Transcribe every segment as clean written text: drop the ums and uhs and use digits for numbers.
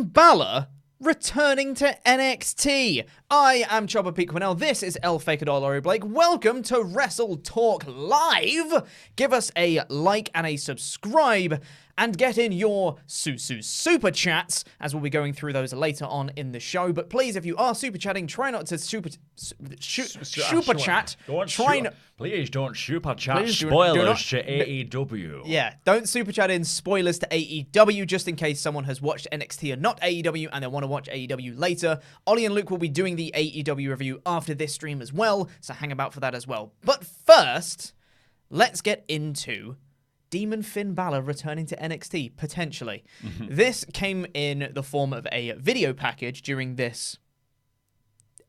Finn Balor returning to NXT. I am Chopper Pete Quinnell. This is El Fakador Laurie Blake. Welcome to WrestleTalk Live. Give us a like and a subscribe and get in your super chats, as we'll be going through those later on in the show. But please, if you are super chatting, try not to super chat. Please don't super chat spoilers to AEW. Yeah, don't super chat in spoilers to AEW, just in case someone has watched NXT and not AEW and they want to watch AEW later. Ollie and Luke will be doing the AEW review after this stream as well, so hang about for that as well. But first, let's get into Demon Finn Balor returning to NXT, potentially. This came in the form of a video package during this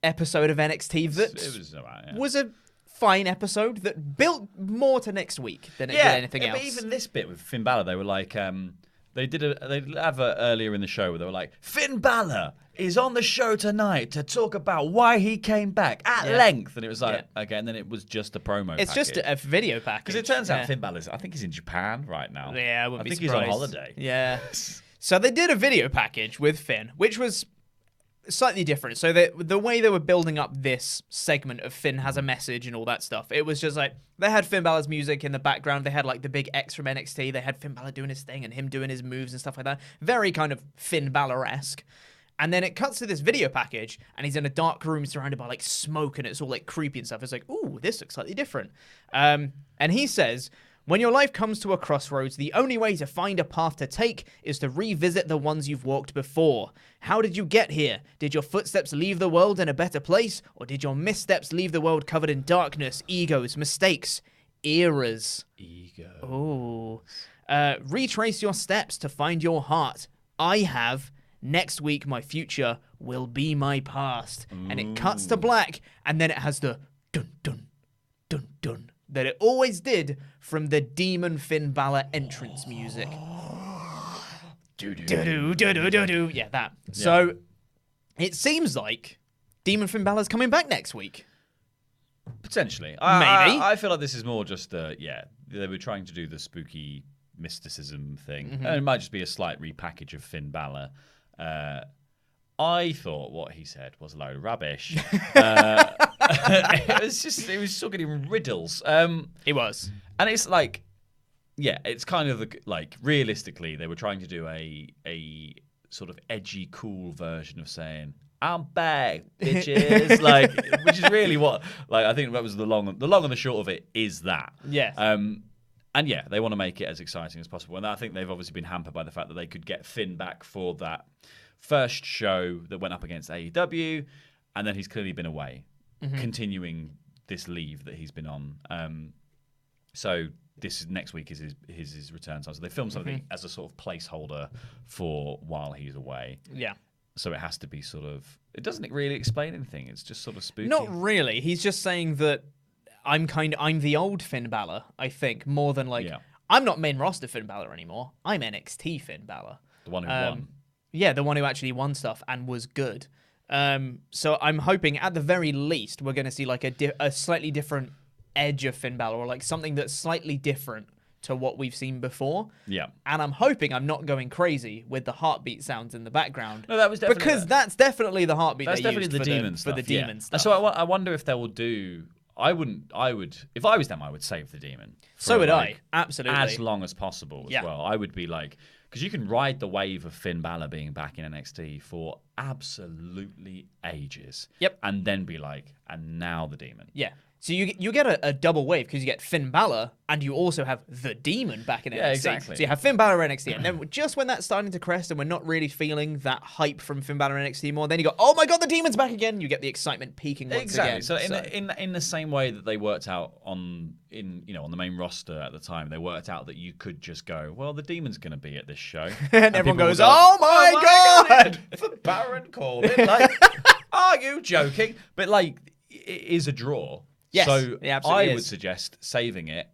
episode of NXT that was a fine episode that built more to next week than it did anything else. But even this bit with Finn Balor, they were like, they did an advert earlier in the show where they were like, Finn Balor is on the show tonight to talk about why he came back at length. And it was like, okay, and then it was just a promo It's just a video package. Because it turns out Finn Balor, I think he's in Japan right now. Yeah, I think he's on holiday. Yeah. So they did a video package with Finn, which was slightly different. So the way they were building up this segment of Finn has a message and all that stuff, it was just like, they had Finn Balor's music in the background. They had like the big X from NXT. They had Finn Balor doing his thing and him doing his moves and stuff like that. Very kind of Finn Balor-esque. And then it cuts to this video package, and he's in a dark room surrounded by like smoke, and it's all like creepy and stuff. It's like, ooh, this looks slightly different. And he says, when your life comes to a crossroads, the only way to find a path to take is to revisit the ones you've walked before. How did you get here? Did your footsteps leave the world in a better place? Or did your missteps leave the world covered in darkness, egos, mistakes, eras? Ego. Oh. Retrace your steps to find your heart. I have. Next week, my future will be my past. And it cuts to black, and then it has the dun, dun, dun, dun that it always did from the Demon Finn Balor entrance music. Do-do-do-do-do-do. Yeah, that. Yeah. So it seems like Demon Finn Balor's coming back next week. Potentially. Maybe. I feel like this is more just, they were trying to do the spooky mysticism thing. And it might just be a slight repackage of Finn Balor. I thought what he said was a load of rubbish. It was talking in riddles. It was. And it's like, it's kind of like realistically, they were trying to do a sort of edgy, cool version of saying, I'm back, bitches. Which is really what, I think that was the long and the short of it is that. Yes. And they want to make it as exciting as possible. And I think they've obviously been hampered by the fact that they could get Finn back for that first show that went up against AEW, and then he's clearly been away, continuing this leave that he's been on. So this next week is his return time. So they filmed something as a sort of placeholder for while he's away. Yeah. So it has to be sort of. It doesn't really explain anything. It's just sort of spooky. Not really. He's just saying that I'm the old Finn Balor, I think, more than I'm not main roster Finn Balor anymore. I'm NXT Finn Balor. The one who won. Yeah, the one who actually won stuff and was good. So I'm hoping at the very least we're going to see like a slightly different edge of Finn Balor, or like something that's slightly different to what we've seen before. Yeah. And I'm hoping I'm not going crazy with the heartbeat sounds in the background. No, that was definitely... Because that's definitely the heartbeat that's they definitely used the demon stuff, for the demon stuff. So I wonder if they will do... I would, if I was them, I would save the demon. So would I, absolutely. As long as possible as well. I would be like... Because you can ride the wave of Finn Balor being back in NXT for absolutely ages. Yep. And then be like, and now the demon. Yeah. So you get a double wave because you get Finn Balor and you also have the Demon back in NXT. Yeah, exactly. So you have Finn Balor NXT, and then just when that's starting to crest and we're not really feeling that hype from Finn Balor NXT anymore, then you go, oh my god, the Demon's back again. You get the excitement peaking once again. So in the same way that they worked out on the main roster at the time, they worked out that you could just go, well, the Demon's going to be at this show, and everyone goes, oh my god, for Baron Corbin, are you joking? But it is a draw. Yes, so I would suggest saving it,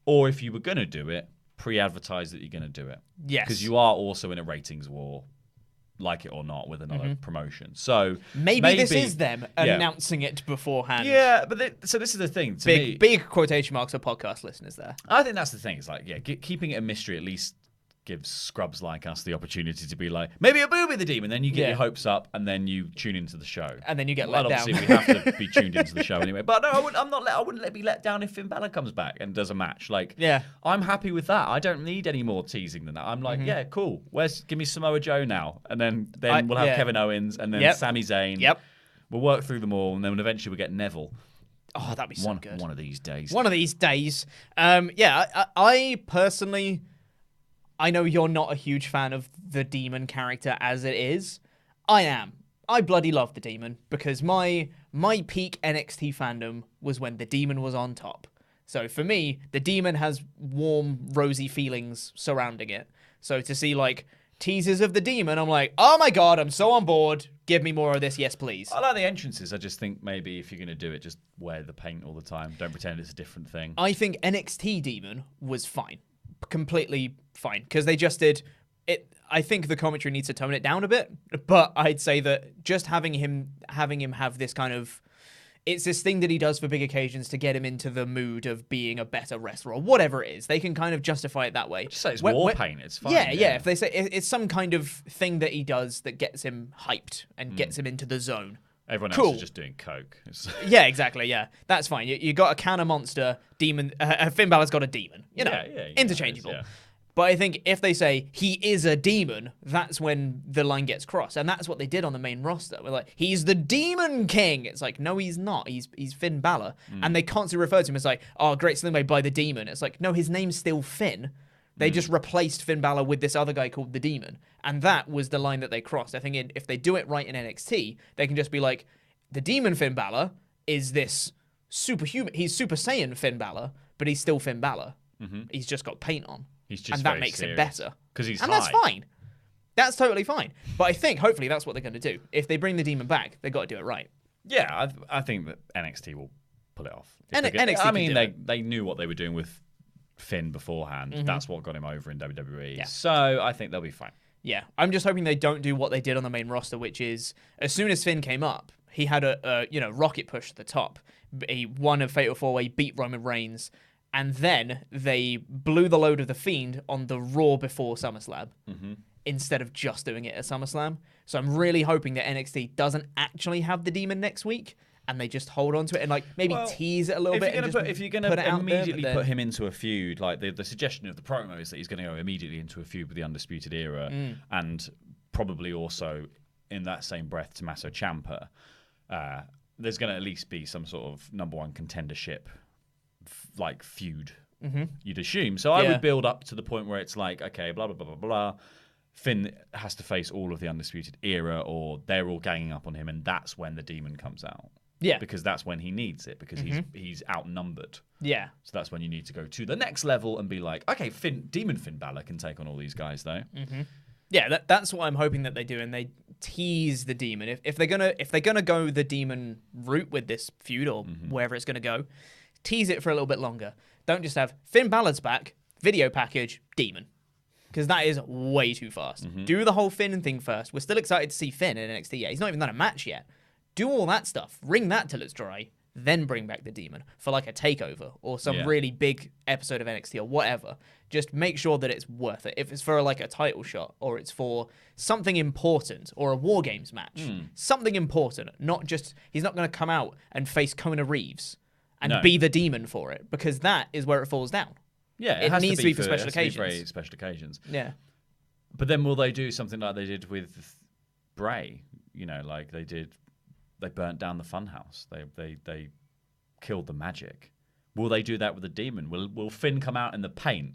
or if you were going to do it, pre-advertise that you're going to do it. Yes. Because you are also in a ratings war, like it or not, with another promotion. So maybe this is them announcing it beforehand. Yeah, but so this is the thing. Big quotation marks for podcast listeners there. I think that's the thing. It's keeping it a mystery, at least gives scrubs like us the opportunity to be like, maybe it will be the Demon. Then you get your hopes up, and then you tune into the show, and then you get let down. Obviously, we have to be tuned into the show anyway. But no, I wouldn't be let down if Finn Balor comes back and does a match. Like, I'm happy with that. I don't need any more teasing than that. I'm like, yeah, cool. Give me Samoa Joe now, and then we'll have Kevin Owens, and then Sami Zayn. Yep. We'll work through them all, and then eventually we'll get Neville. Oh, that'd be so good. One of these days. One of these days. I personally, I know you're not a huge fan of the Demon character as it is. I am. I bloody love the Demon because my peak NXT fandom was when the Demon was on top. So for me, the Demon has warm, rosy feelings surrounding it. So to see like teasers of the Demon, I'm like, oh my god, I'm so on board. Give me more of this, yes please. I like the entrances. I just think maybe if you're going to do it, just wear the paint all the time. Don't pretend it's a different thing. I think NXT Demon was fine. Completely fine. Because they just did it. I think the commentary needs to tone it down a bit. But I'd say that just having him have this kind of... It's this thing that he does for big occasions to get him into the mood of being a better wrestler or whatever it is. They can kind of justify it that way. Just say it's war paint. It's fine. Yeah. If they say it's some kind of thing that he does that gets him hyped and gets him into the zone. Everyone else is just doing coke. Yeah, exactly. Yeah, that's fine. You got a can of Monster, Demon. Finn Balor's got a Demon. You know, interchangeable. But I think if they say he is a demon, that's when the line gets crossed. And that's what they did on the main roster. We're like, he's the Demon King. It's like, no, he's not. He's Finn Balor. And they constantly refer to him as like, oh, great Slimway by the Demon. It's like, no, his name's still Finn. They just replaced Finn Balor with this other guy called the Demon. And that was the line that they crossed. I think if they do it right in NXT, they can just be like, the Demon Finn Balor is this superhuman. He's Super Saiyan Finn Balor, but he's still Finn Balor. He's just got paint on. And that makes it better. Because he's high. That's fine. That's totally fine. But I think, hopefully, that's what they're going to do. If they bring the Demon back, they've got to do it right. Yeah, I think that NXT will pull it off. They knew what they were doing with Finn beforehand. That's what got him over in WWE. Yeah. So I think they'll be fine. Yeah. I'm just hoping they don't do what they did on the main roster, which is, as soon as Finn came up, he had a rocket push to the top. He won a Fatal 4-Way, beat Roman Reigns, and then they blew the load of the Fiend on the Raw before SummerSlam instead of just doing it at SummerSlam. So I'm really hoping that NXT doesn't actually have the Demon next week and they just hold on to it and like maybe tease it a little bit. If you're going to immediately put him into a feud, like the suggestion of the promo is that he's going to go immediately into a feud with the Undisputed Era and probably also in that same breath Tommaso Ciampa, there's going to at least be some sort of number one contendership like feud, you'd assume. So I would build up to the point where it's like, okay, blah, blah, blah, blah, blah. Finn has to face all of the Undisputed Era or they're all ganging up on him and that's when the Demon comes out. Yeah. Because that's when he needs it because he's outnumbered. Yeah. So that's when you need to go to the next level and be like, okay, Demon Finn Balor can take on all these guys though. Yeah, that's what I'm hoping that they do, and they tease the Demon. If they're gonna go the Demon route with this feud or wherever it's gonna go, tease it for a little bit longer. Don't just have Finn Balor's back, video package, Demon. Because that is way too fast. Do the whole Finn thing first. We're still excited to see Finn in NXT. Yeah, he's not even done a match yet. Do all that stuff. Wring that till it's dry. Then bring back the Demon for like a takeover or some really big episode of NXT or whatever. Just make sure that it's worth it. If it's for like a title shot or it's for something important or a War Games match. Something important. Not just, he's not going to come out and face Kona Reeves and be the Demon for it, because that is where it falls down. Yeah, it needs to be for special occasions. Special occasions. Yeah. But then will they do something like they did with Bray? You know, like they burnt down the funhouse. They killed the magic. Will they do that with the Demon? Will Finn come out in the paint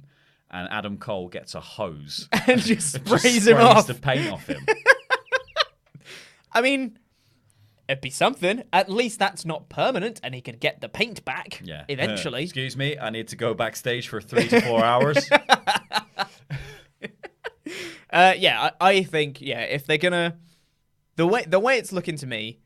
and Adam Cole gets a hose and just sprays him off the paint off him? I mean, it'd be something. At least that's not permanent, and he can get the paint back eventually. Excuse me, I need to go backstage for 3 to 4 hours. I think if they're gonna the way it's looking to me,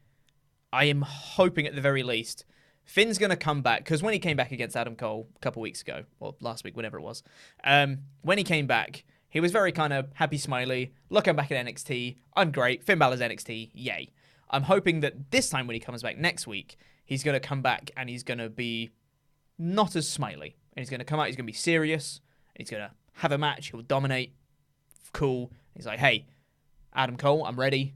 I am hoping at the very least Finn's gonna come back, because when he came back against Adam Cole a couple weeks ago, or last week, whenever it was, when he came back, he was very kind of happy, smiley. Look, I'm back at NXT. I'm great. Finn Balor's NXT. Yay. I'm hoping that this time when he comes back next week, he's going to come back and he's going to be not as smiley. And he's going to come out, he's going to be serious. He's going to have a match. He'll dominate. cool. He's like, hey, Adam Cole, I'm ready.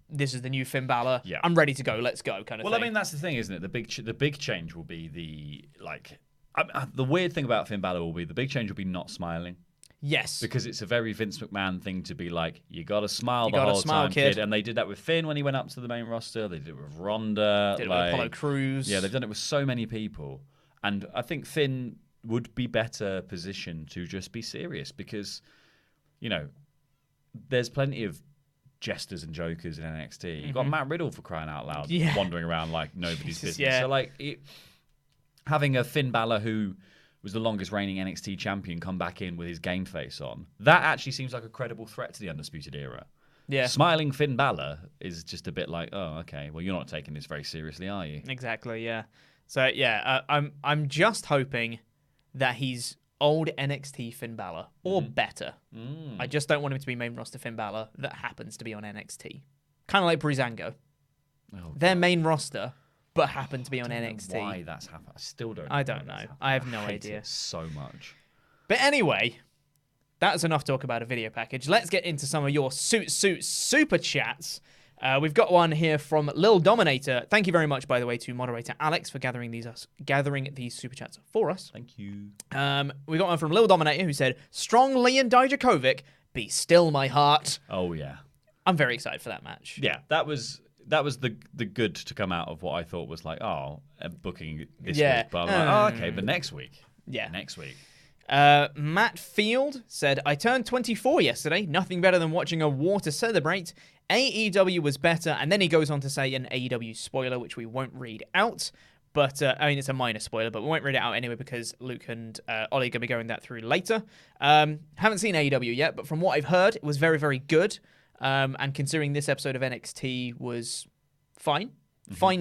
This is the new Finn Balor. Yeah. I'm ready to go. Let's go, kind of thing. Well, I mean, that's the thing, isn't it? The big change will be the weird thing about Finn Balor will be the big change will be not smiling. Yes. Because it's a very Vince McMahon thing to be like, you got to smile the whole smile, time, kid. And they did that with Finn when he went up to the main roster. They did it with Ronda. Did it with Apollo Crews. Yeah, they've done it with so many people. And I think Finn would be better positioned to just be serious because, you know, there's plenty of jesters and jokers in NXT. You've got Matt Riddle, for crying out loud, wandering around like nobody's business. Yeah. So, like, having a Finn Balor who was the longest reigning NXT champion come back in with his game face on, that actually seems like a credible threat to the Undisputed Era. Yeah. Smiling Finn Balor is just a bit like, oh, okay, well, you're not taking this very seriously, are you? Exactly, yeah. So, yeah, I'm just hoping that he's old NXT Finn Balor, or better. I just don't want him to be main roster Finn Balor that happens to be on NXT. Kind of like Breezango. Their main roster, but happen to be on NXT. Why that's happened? I still don't know. I don't know. I have no hate idea. It so much. But anyway, that's enough talk about a video package. Let's get into some of your super chats. We've got one here from Lil Dominator. Thank you very much, by the way, to moderator Alex for gathering these super chats for us. Thank you. We got one from Lil Dominator who said, "Strong Leon Dijakovic, be still my heart." Oh yeah, I'm very excited for that match. Yeah, that was the good to come out of what I thought was like, booking this week. But I'm like, okay, but next week. Yeah, next week. Matt Field said, "I turned 24 yesterday. Nothing better than watching a war to celebrate. AEW was better." And then he goes on to say an AEW spoiler, which we won't read out. But, I mean, it's a minor spoiler, but we won't read it out anyway because Luke and Ollie are going to be going that through later. Haven't seen AEW yet, but from what I've heard, it was very, very good. And considering this episode of NXT was fine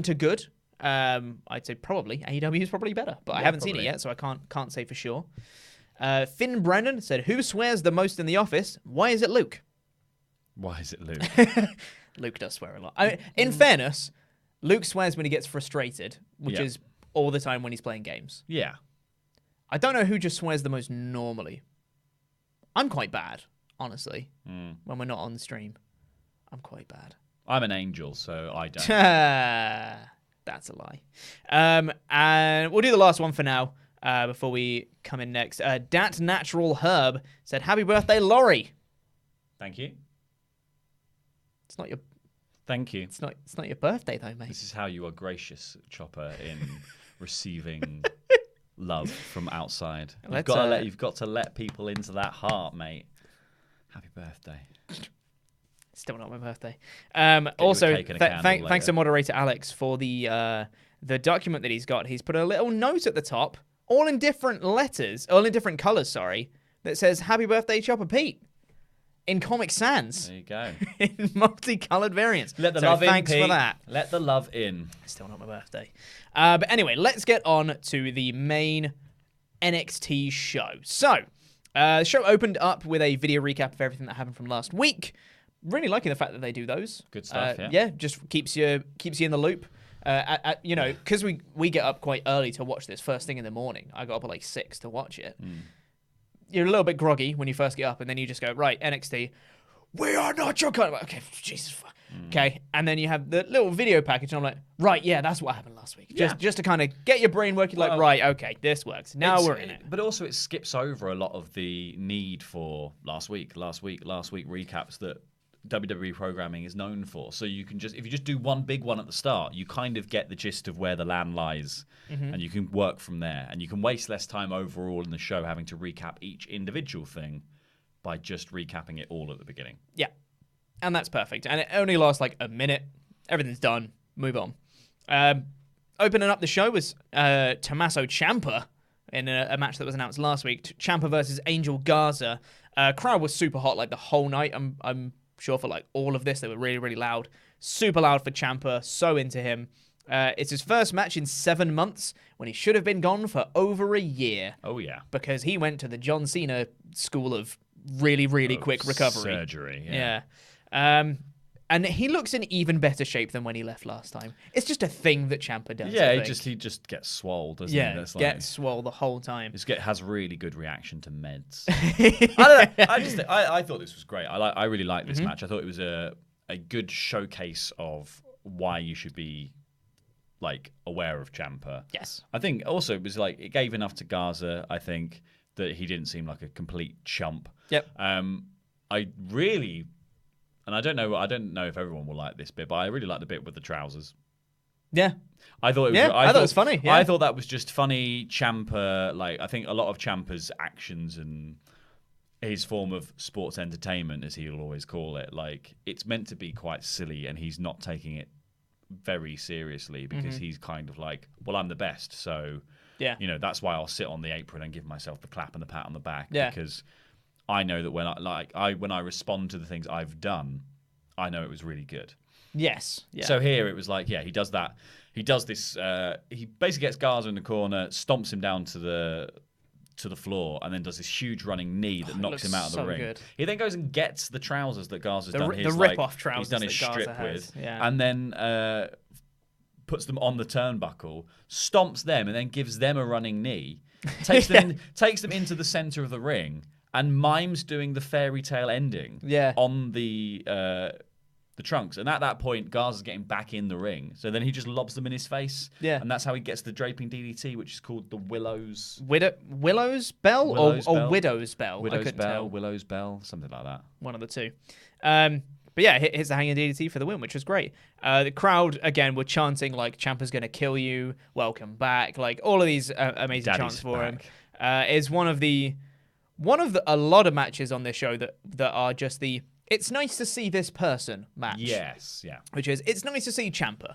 to good, I'd say probably AEW is probably better. But I haven't seen it yet, so I can't say for sure. Finn Brennan said, "Who swears the most in the office? Why is it Luke?" Why is it Luke? Luke does swear a lot. I mean, in fairness, Luke swears when he gets frustrated, which is all the time when he's playing games. Yeah. I don't know who just swears the most normally. I'm quite bad, honestly. When we're not on the stream, I'm quite bad. I'm an angel, so I don't. That's a lie. And we'll do the last one for now before we come in next. Dat Natural Herb said, "Happy birthday, Laurie." Thank you. It's not your. Thank you. It's not your birthday though, mate. This is how you are gracious, Chopper, in receiving love from outside. You've got to let people into that heart, mate. Happy birthday. Still not my birthday. Also, thanks to moderator Alex for the document that he's got. He's put a little note at the top, all in different colors, sorry, that says "Happy Birthday, Chopper Pete." In Comic Sans. There you go. In multicolored variants. Let the love in, thanks Pete. for that. Let the love in. Still not my birthday. But anyway, let's get on to the main NXT show. So, the show opened up with a video recap of everything that happened from last week. Really liking the fact that they do those. Good stuff, yeah, just keeps you in the loop. Because we get up quite early to watch this first thing in the morning. I got up at like 6 to watch it. You're a little bit groggy when you first get up, and then you just go, right, NXT, we are not your kind of... Okay, Jesus. Okay, and then you have the little video package, and I'm like, right, yeah, that's what happened last week. Just to kind of get your brain working, like, right, okay, this works. Now we're in it. But also it skips over a lot of the need for last week recaps that WWE programming is known for. So you can if you just do one big one at the start, you kind of get the gist of where the land lies, and you can work from there. And you can waste less time overall in the show having to recap each individual thing by just recapping it all at the beginning. Yeah. And that's perfect. And it only lasts like a minute. Everything's done. Move on. Opening up the show was Tommaso Ciampa in a match that was announced last week. Ciampa versus Angel Garza. Crowd was super hot like the whole night. I'm sure for like all of this, they were really, really loud. Super loud for Ciampa. So into him. It's his first match in 7 months when he should have been gone for over a year. Oh, yeah. Because he went to the John Cena school of really, really quick recovery. Surgery, yeah. And he looks in even better shape than when he left last time. It's just a thing that Ciampa does. Yeah, he just gets swole, doesn't he? That's gets swole the whole time. Has really good reaction to meds. I don't know. I thought this was great. I really liked this match. I thought it was a good showcase of why you should be like aware of Ciampa. Yes. I think also it was like it gave enough to Garza. I think that he didn't seem like a complete chump. Yep. I really. And I don't know if everyone will like this bit, but I really like the bit with the trousers. Yeah. I thought it was funny. Yeah. I thought that was just funny. Ciampa, like I think a lot of Ciampa's actions and his form of sports entertainment, as he'll always call it, like it's meant to be quite silly, and he's not taking it very seriously because he's kind of like, well, I'm the best, so that's why I'll sit on the apron and give myself the clap and the pat on the back because I know that when I respond to the things I've done, I know it was really good. Yes. Yeah. So here it was like, he does that. He does this. He basically gets Garza in the corner, stomps him down to the floor, and then does this huge running knee that knocks him out of the ring. Good. He then goes and gets the trousers that Garza's done. The rip-off trousers he's done his that strip Garza has. with, and then puts them on the turnbuckle, stomps them, and then gives them a running knee. Takes them into the center of the ring. And mimes doing the fairy tale ending on the trunks. And at that point, Garza's getting back in the ring. So then he just lobs them in his face. Yeah. And that's how he gets the draping DDT, which is called the Willow's... Willow's Bell or Widow's Bell? Widow's Bell, Willow's Bell, something like that. One of the two. But yeah, hits the hanging DDT for the win, which was great. The crowd, again, were chanting, like, Ciampa's going to kill you, welcome back. Like, all of these amazing chants for him. Is one of a lot of matches on this show that are just it's nice to see this person match. Yes, yeah. Which is, it's nice to see Ciampa.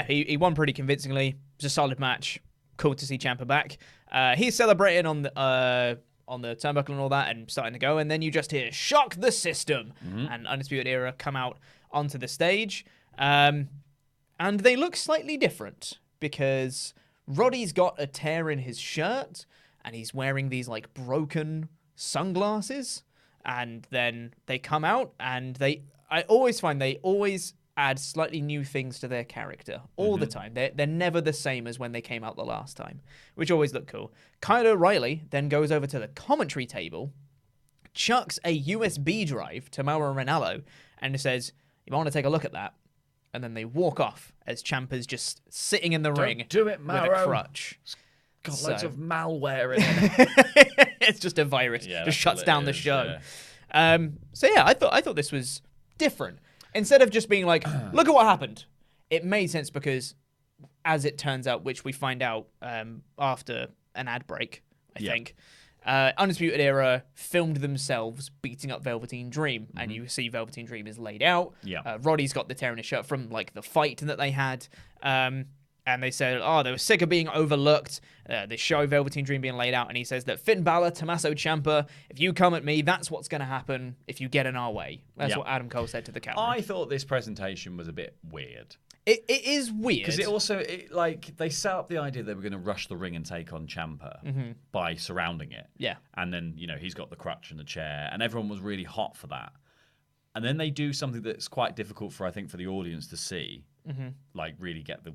He won pretty convincingly. It was a solid match. Cool to see Ciampa back. He's celebrating on the turnbuckle and all that and starting to go, and then you just hear "Shock the System" and Undisputed Era come out onto the stage. And they look slightly different because Roddy's got a tear in his shirt, and he's wearing these like broken sunglasses, and then they come out and I always find they always add slightly new things to their character all the time. They're never the same as when they came out the last time, which always looked cool. Kyle O'Reilly then goes over to the commentary table, chucks a USB drive to Mauro Ranallo, and says, "You want to take a look at that?" And then they walk off as Ciampa's just sitting in the ring do it, Mauro. with a crutch. Got loads of malware in it. It's just a virus. Just shuts down the show. Yeah. I thought this was different. Instead of just being like, look at what happened, it made sense because, as it turns out, which we find out after an ad break, I think, Undisputed Era filmed themselves beating up Velveteen Dream, and you see Velveteen Dream is laid out. Yeah. Roddy's got the tear in his shirt from like the fight that they had. And they said, they were sick of being overlooked. They show Velveteen Dream being laid out, and he says that Finn Balor, Tommaso Ciampa, if you come at me, that's what's going to happen if you get in our way. That's what Adam Cole said to the camera. I thought this presentation was a bit weird. It is weird. Because they set up the idea they were going to rush the ring and take on Ciampa by surrounding it. Yeah. And then, he's got the crutch and the chair, and everyone was really hot for that. And then they do something that's quite difficult for the audience to see, like really get the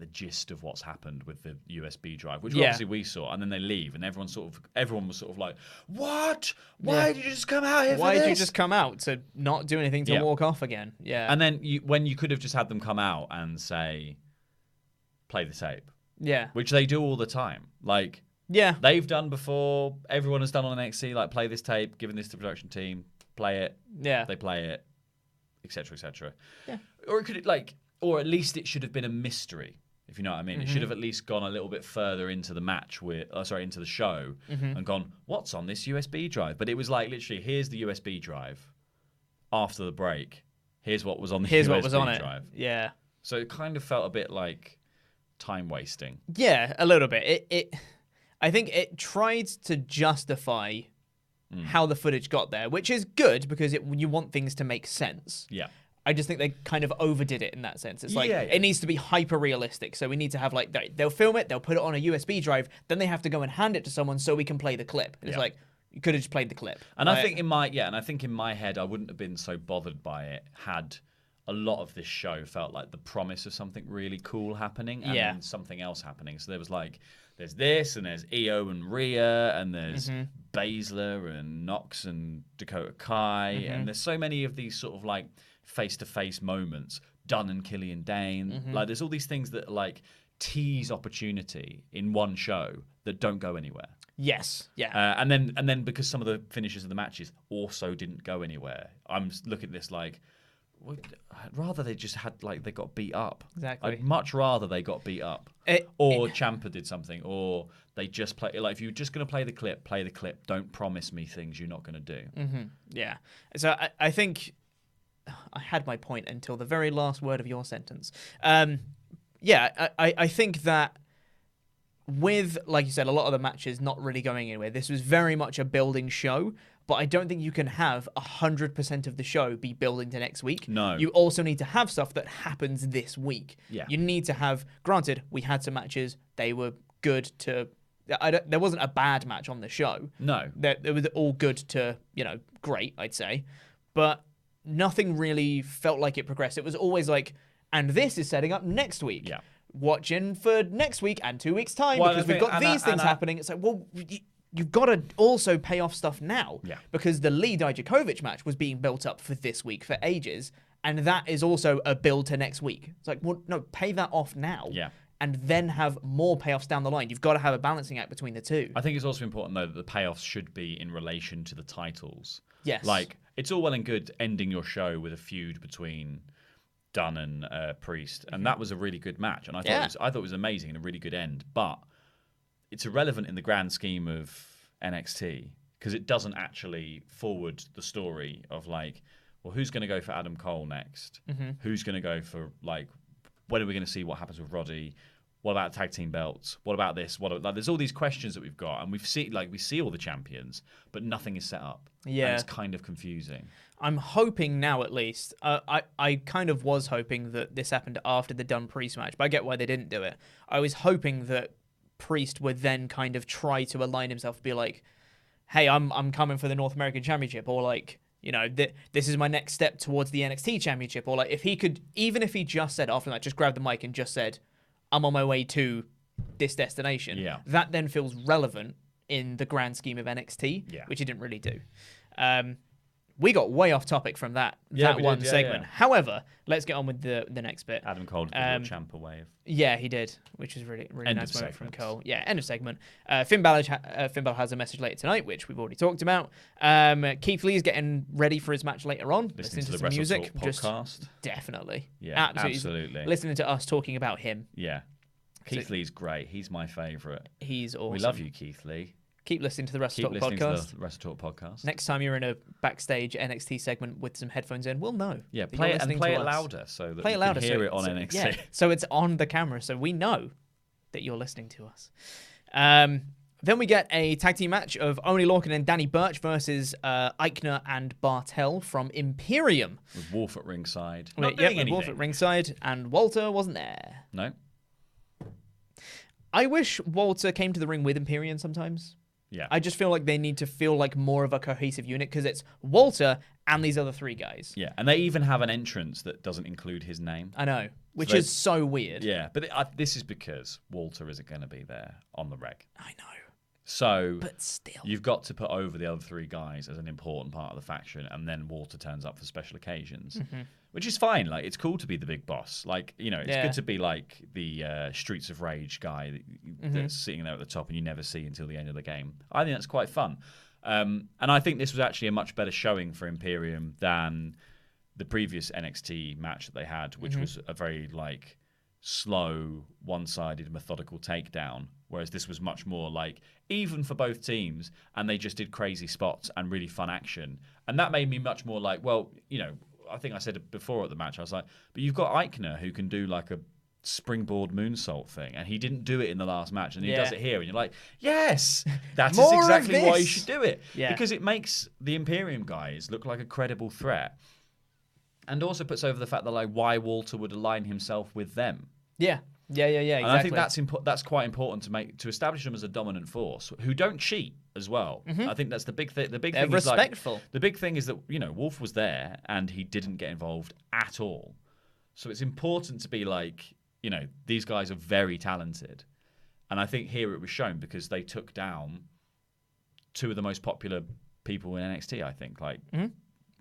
gist of what's happened with the USB drive, which obviously we saw, and then they leave, and everyone was sort of like, "What? Why did you just come out here? Why did you just come out to not do anything to walk off again?" Yeah, and then when you could have just had them come out and say, "Play the tape," which they do all the time, like they've done before. Everyone has done on NXT, like play this tape, giving this to the production team, play it, they play it, etc., etc. Yeah, or it could or at least it should have been a mystery, if you know what I mean. It should have at least gone a little bit further into the match into the show and gone, what's on this USB drive? But it was like literally, here's the USB drive. After the break, here's what was on the USB drive. Yeah. So it kind of felt a bit like time wasting. Yeah, a little bit. I think it tried to justify how the footage got there, which is good because you want things to make sense. Yeah. I just think they kind of overdid it in that sense. It's like, it needs to be hyper realistic. So we need to have they'll film it, they'll put it on a USB drive, then they have to go and hand it to someone so we can play the clip. And it's like, You could have just played the clip. And I think in my head, I wouldn't have been so bothered by it had a lot of this show felt like the promise of something really cool happening and then something else happening. So there was like, there's this, and there's Io and Rhea, and there's Baszler and Nox and Dakota Kai, and there's so many of these sort of like face-to-face moments. Dunne and Killian Dain. Like, there's all these things that like tease opportunity in one show that don't go anywhere. Yes, yeah. And then because some of the finishes of the matches also didn't go anywhere, I'm looking at this like, I'd rather they just had like they got beat up. Exactly. I'd much rather they got beat up, or Ciampa did something, or they just play. Like, if you're just going to play the clip, play the clip. Don't promise me things you're not going to do. Yeah. So I think I had my point until the very last word of your sentence. I think that with, like you said, a lot of the matches not really going anywhere, this was very much a building show, but I don't think you can have 100% of the show be building to next week. No. You also need to have stuff that happens this week. Yeah. You need to have, granted, we had some matches, they were good to, there wasn't a bad match on the show. No. It was all good to, great, I'd say. But nothing really felt like it progressed. It was always like, and this is setting up next week. Yeah. Watching for next week and 2 weeks' time, Well, because we've got these things happening. It's like, well, you've got to also pay off stuff now. Yeah. Because the Lee Dijakovic match was being built up for this week for ages, and that is also a build to next week. It's like, well, no, pay that off now. Yeah. And then have more payoffs down the line. You've got to have a balancing act between the two. I think it's also important, though, that the payoffs should be in relation to the titles. Yes. Like, it's all well and good ending your show with a feud between Dunne and Priest, and that was a really good match, and I thought it was amazing and a really good end. But it's irrelevant in the grand scheme of NXT because it doesn't actually forward the story of like, well, who's going to go for Adam Cole next? Who's going to go for like, when are we going to see what happens with Roddy? What about tag team belts? What about this? There's all these questions that we've got, and we see all the champions, but nothing is set up. Yeah, and it's kind of confusing. I'm hoping now, at least. I kind of was hoping that this happened after the Dunne Priest match, but I get why they didn't do it. I was hoping that Priest would then kind of try to align himself, be like, "Hey, I'm coming for the North American Championship," or like, this is my next step towards the NXT Championship, or like, if he could, even if he just said after that, just grabbed the mic and just said, I'm on my way to this destination. Yeah. That then feels relevant in the grand scheme of NXT, which he didn't really do. We got way off topic from that one segment. Yeah. However, let's get on with the next bit. Adam Cole did the Ciampa wave. Yeah, he did, which is really End nice of moment from segment. Cole. Yeah, end of segment. Finn Balor has a message later tonight, which we've already talked about. Keith Lee's getting ready for his match later on. Listening to some music. Podcast. Definitely. Yeah, absolutely. Listening to us talking about him. Yeah. Keith Lee's great. He's my favourite. He's awesome. We love you, Keith Lee. Keep listening to the WrestleTalk podcast. Keep listening to the WrestleTalk podcast. Next time you're in a backstage NXT segment with some headphones in, we'll know. Yeah, play it louder so that we can hear it on NXT. Yeah, so it's on the camera, so we know that you're listening to us. Then we get a tag team match of Oney Lorcan and Danny Burch versus Aichner and Barthel from Imperium. With Wolf at ringside. With Wolf at ringside, and Walter wasn't there. No. I wish Walter came to the ring with Imperium sometimes. Yeah. I just feel like they need to feel like more of a cohesive unit because it's Walter and these other three guys. Yeah, and they even have an entrance that doesn't include his name. I know, which is so weird. Yeah, but this is because Walter isn't going to be there on the reg. I know. So, but still, you've got to put over the other three guys as an important part of the faction, and then Walter turns up for special occasions, which is fine. Like, it's cool to be the big boss. Like, it's good to be like the Streets of Rage guy that's sitting there at the top and you never see until the end of the game. I think that's quite fun. And I think this was actually a much better showing for Imperium than the previous NXT match that they had, which was a very like slow, one-sided, methodical takedown. Whereas this was much more like even for both teams, and they just did crazy spots and really fun action. And that made me much more like, well, I think I said it before at the match, I was like, but you've got Aichner who can do like a springboard moonsault thing, and he didn't do it in the last match, and he does it here, and you're like, yes, that is exactly why you should do it. Yeah. Because it makes the Imperium guys look like a credible threat, and also puts over the fact that like why Walter would align himself with them. Yeah. Yeah, exactly. And I think that's quite important to establish them as a dominant force who don't cheat as well. I think that's the big thing. The big They're thing respectful. is the big thing is that Wolf was there and he didn't get involved at all. So it's important to be like, these guys are very talented. And I think here it was shown because they took down two of the most popular people in NXT, I think.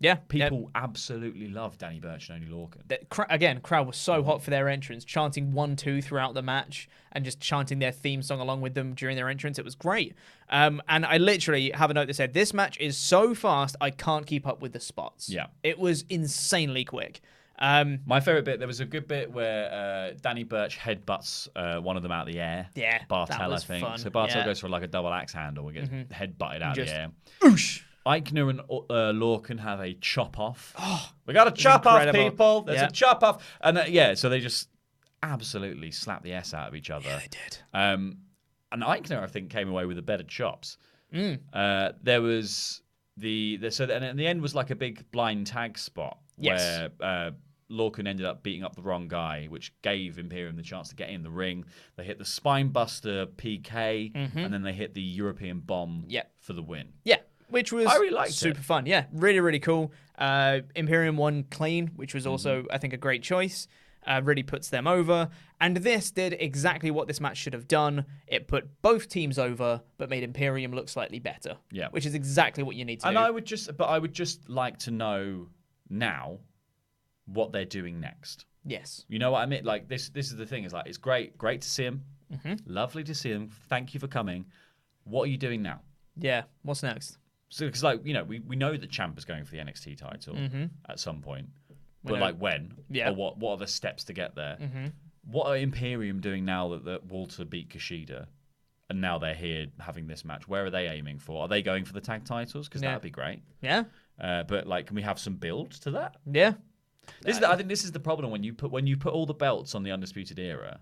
Yeah. People absolutely love Danny Burch and Oney Lorcan. Again, crowd was so hot for their entrance, chanting 1-2 throughout the match and just chanting their theme song along with them during their entrance. It was great. And I literally have a note that said, this match is so fast, I can't keep up with the spots. Yeah. It was insanely quick. My favourite bit, there was a good bit where Danny Burch headbutts one of them out of the air. Yeah, Barthel, that was I think. fun. So Barthel Yeah. goes for like a double axe handle and gets headbutted out of the air. Oosh! Aichner and Lorcan have a chop off. Oh, we got a chop off, people. There's a chop off. And so they just absolutely slap the S out of each other. Yeah, they did. And Aichner, I think, came away with the better chops. There was and in the end was like a big blind tag spot where Lorcan ended up beating up the wrong guy, which gave Imperium the chance to get in the ring. They hit the spine buster PK, and then they hit the European bomb for the win. Yeah. Which was super fun. Yeah, really, really cool. Imperium won clean, which was also, I think, a great choice. Really puts them over. And this did exactly what this match should have done. It put both teams over, but made Imperium look slightly better. Yeah. Which is exactly what you need to do. And I would just like to know now what they're doing next. Yes. You know what I mean? Like this is the thing. Is like it's great to see him. Lovely to see him. Thank you for coming. What are you doing now? Yeah. What's next? So, because we know that Ciampa's going for the NXT title at some point, but when? Yeah. Or what are the steps to get there? What are Imperium doing now that Walter beat Kushida, and now they're here having this match? Where are they aiming for? Are they going for the tag titles? Because that'd be great. Yeah. But can we have some build to that? Yeah. I think this is the problem when you put all the belts on the Undisputed Era,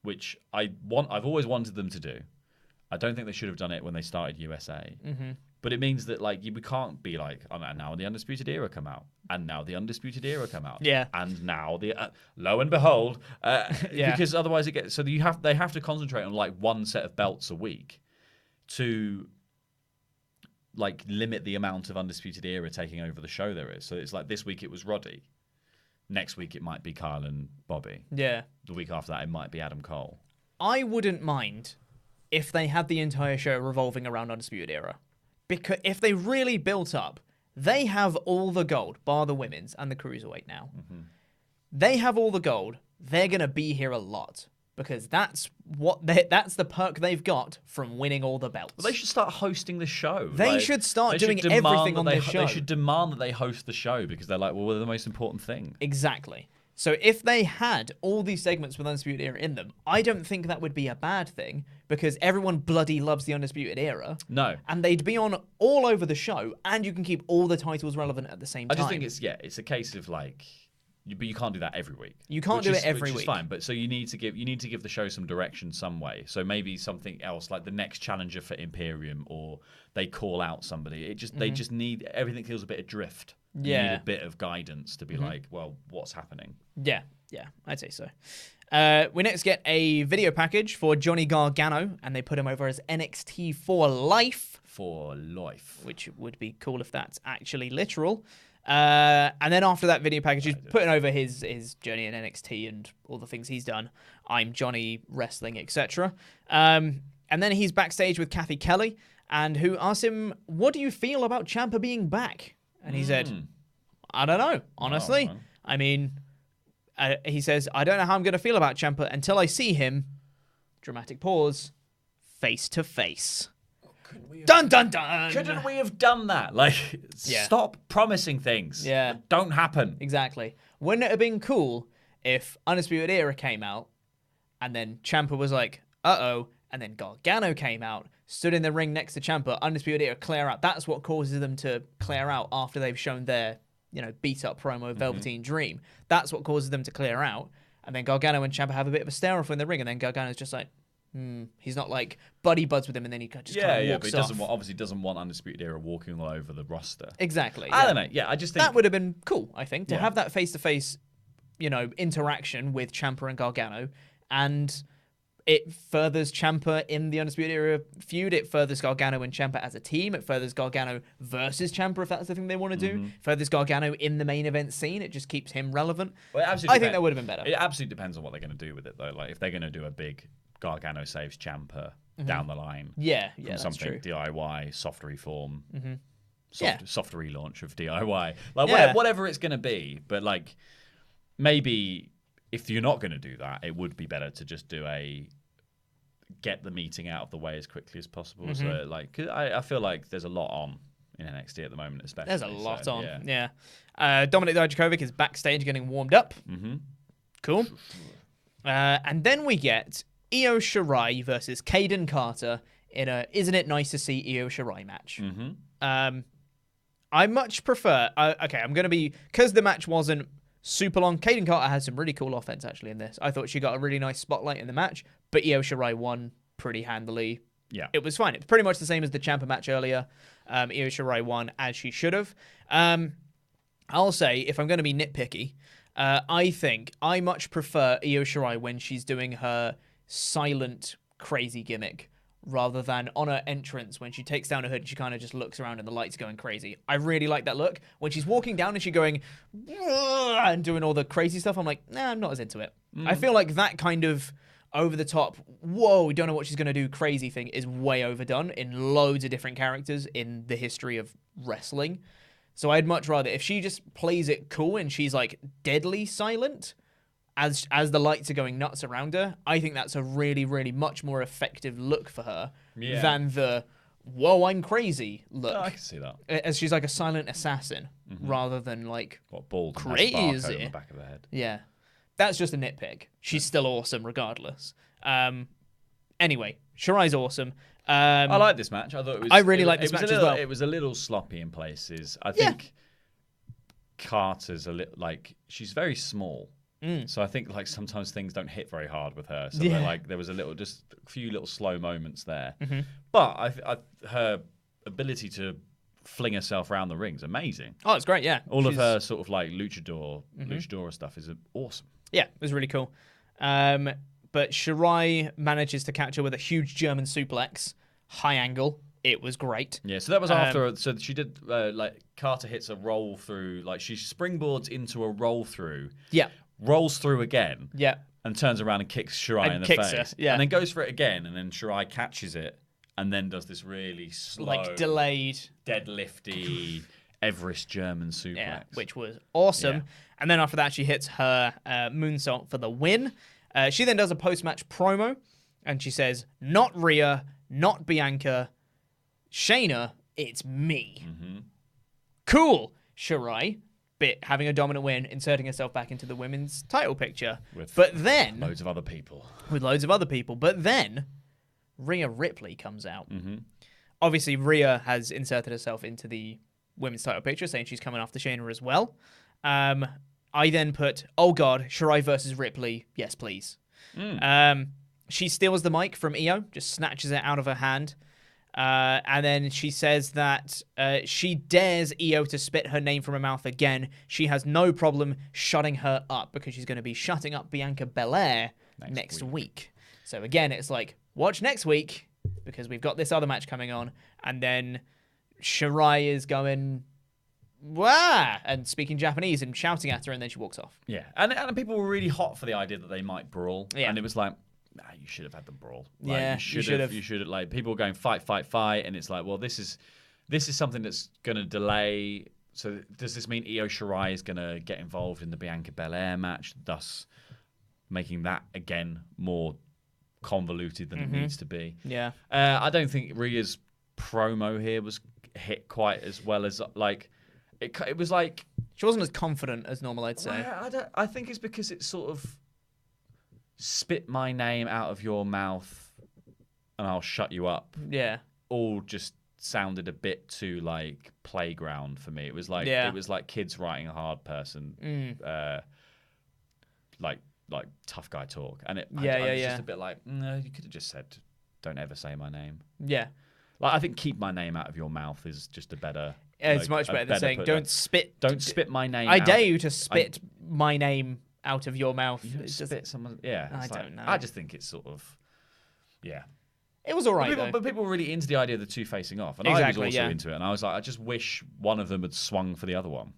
which I've always wanted them to do. I don't think they should have done it when they started USA. But it means that we can't be like, oh, now the Undisputed Era come out, and now the Undisputed Era come out, and now the lo and behold, because otherwise it gets they have to concentrate on one set of belts a week to limit the amount of Undisputed Era taking over the show there is. So it's this week it was Roddy, next week it might be Kyle and Bobby, the week after that it might be Adam Cole. I wouldn't mind if they had the entire show revolving around Undisputed Era. Because if they really built up, they have all the gold, bar the women's and the cruiserweight now. They have all the gold. They're going to be here a lot. Because that's the perk they've got from winning all the belts. Well, they should start hosting the show. They should start doing everything on the show. They should demand that they host the show because they're we're the most important thing. Exactly. So if they had all these segments with Undisputed Era in them, I don't think that would be a bad thing because everyone bloody loves the Undisputed Era. No. And they'd be on all over the show and you can keep all the titles relevant at the same time. I just think it's a case of but you can't do that every week. You can't do it every week. Which is fine, but so you need to give the show some direction some way. So maybe something else like the next challenger for Imperium, or they call out somebody. They just need everything feels a bit adrift. You need a bit of guidance to be what's happening? Yeah, I'd say so. We next get a video package for Johnny Gargano, and they put him over as NXT for life. For life. Which would be cool if that's actually literal. And then after that video package, he's putting over his journey in NXT and all the things he's done. I'm Johnny Wrestling, etc. And then he's backstage with Kathy Kelly, and who asked him, "What do you feel about Ciampa being back?" And he said, "I don't know, honestly. Oh, I mean," he says, "I don't know how I'm going to feel about Ciampa until I see him," dramatic pause, face to face. Dun, dun, dun! Couldn't we have done that? Stop promising things. Yeah. That don't happen. Exactly. Wouldn't it have been cool if Undisputed Era came out and then Ciampa was like, uh-oh, and then Gargano came out, stood in the ring next to Ciampa, Undisputed Era clear out. That's what causes them to clear out after they've shown their, beat-up promo Velveteen Dream. That's what causes them to clear out. And then Gargano and Ciampa have a bit of a stare-off in the ring, and then Gargano's just like, he's not buddy buds with him, and then he just kind of walks off. Obviously doesn't want Undisputed Era walking all over the roster. Exactly. I don't know. Yeah, I just think that would have been cool. I think to have that face to face, interaction with Ciampa and Gargano, and it furthers Ciampa in the Undisputed Era feud. It furthers Gargano and Ciampa as a team. It furthers Gargano versus Ciampa, if that's the thing they want to do. Furthers Gargano in the main event scene. It just keeps him relevant. Well, I think that would have been better. It absolutely depends on what they're going to do with it, though. Like, if they're going to do a big Gargano saves Ciampa down the line. Yeah, from that's something true. DIY, soft reform, soft relaunch of DIY. Like, whatever it's going to be. But, like, maybe if you're not going to do that, it would be better to just do get the meeting out of the way as quickly as possible. So, like, 'cause I feel like there's a lot on in NXT at the moment, especially. There's a lot on. Yeah. Dominick Dijakovic is backstage getting warmed up. Cool. And then we get Io Shirai versus Kayden Carter in a Isn't It Nice to See Io Shirai match. I much prefer. I'm going to be, because the match wasn't super long. Kayden Carter had some really cool offense actually in this. I thought she got a really nice spotlight in the match, but Io Shirai won pretty handily. Yeah, it was fine. It's pretty much the same as the Ciampa match earlier. Io Shirai won as she should have. I'll say, if I'm going to be nitpicky, I think I much prefer Io Shirai when she's doing her silent crazy gimmick rather than on her entrance when she takes down her hood and she kind of just looks around and the lights going crazy. I really like that look. When she's walking down and she's going and doing all the crazy stuff, I'm like, nah, I'm not as into it. I feel like that kind of over the top, whoa, we don't know what she's going to do crazy thing is way overdone in loads of different characters in the history of wrestling. So I'd much rather, if she just plays it cool and she's like deadly silent as the lights are going nuts around her, I think that's a really, really much more effective look for her than the, whoa, I'm crazy look. I can see that. As she's like a silent assassin rather than like bald crazy. On the back of the head. Yeah. That's just a nitpick. She's still awesome regardless. Anyway, Shirai's awesome. I like this match. I thought it was. I really like this match as well. It was a little sloppy in places. I think Carter's a little she's very small, so I think like sometimes things don't hit very hard with her. So there was just a few little slow moments there. But her ability to fling herself around the ring is amazing. Oh, it's great. Yeah, all of her sort of like luchador stuff is awesome. Yeah, it was really cool. But Shirai manages to catch her with a huge German suplex, high angle. It was great. Yeah, so that was after. So she did Carter hits a roll through, like she springboards into a roll through. Yeah. Rolls through again. Yeah. And turns around and kicks Shirai in the face. Her, yeah. And then goes for it again, and then Shirai catches it, and then does this really slow, like delayed, deadlifty Everest German suplex, which was awesome. Yeah. And then after that, she hits her moonsault for the win. She then does a post-match promo, and she says, "Not Rhea, not Bianca, Shayna, it's me." Cool. Shirai, having a dominant win, inserting herself back into the women's title picture. With loads of other people. But then Rhea Ripley comes out. Obviously, Rhea has inserted herself into the women's title picture, saying she's coming after Shayna as well. I then put, oh God, Shirai versus Ripley. Yes, please. She steals the mic from Io, just snatches it out of her hand. And then she says that she dares Io to spit her name from her mouth again. She has no problem shutting her up because she's going to be shutting up Bianca Belair next week. So again, it's like, watch next week because we've got this other match coming on. And then Shirai is going... Wah! And speaking Japanese and shouting at her, and then she walks off. Yeah, and people were really hot for the idea that they might brawl. Yeah. And it was like, nah, you should have had them brawl. Like, you should have. Like, people were going fight, and it's like, well, this is something that's going to delay. So does this mean Io Shirai is going to get involved in the Bianca Belair match, thus making that again more convoluted than it needs to be? Yeah. I don't think Rhea's promo here was hit quite as well as like. It was like... She wasn't as confident as normal, I'd say. I think it's because it sort of spit my name out of your mouth and I'll shut you up. Yeah. All just sounded a bit too like playground for me. It was like kids writing a hard person, like tough guy talk. And I was just a bit like, no, you could have just said, don't ever say my name. Yeah. Like, I think keep my name out of your mouth is just a better... It's much better than saying, don't spit my name I dare you to spit my name out of your mouth. You don't spit someone. Yeah, I don't know. I just think it's sort of, yeah. It was all right, but people were really into the idea of the two facing off, and Exactly, I was also yeah. into it. And I was like, I just wish one of them had swung for the other one,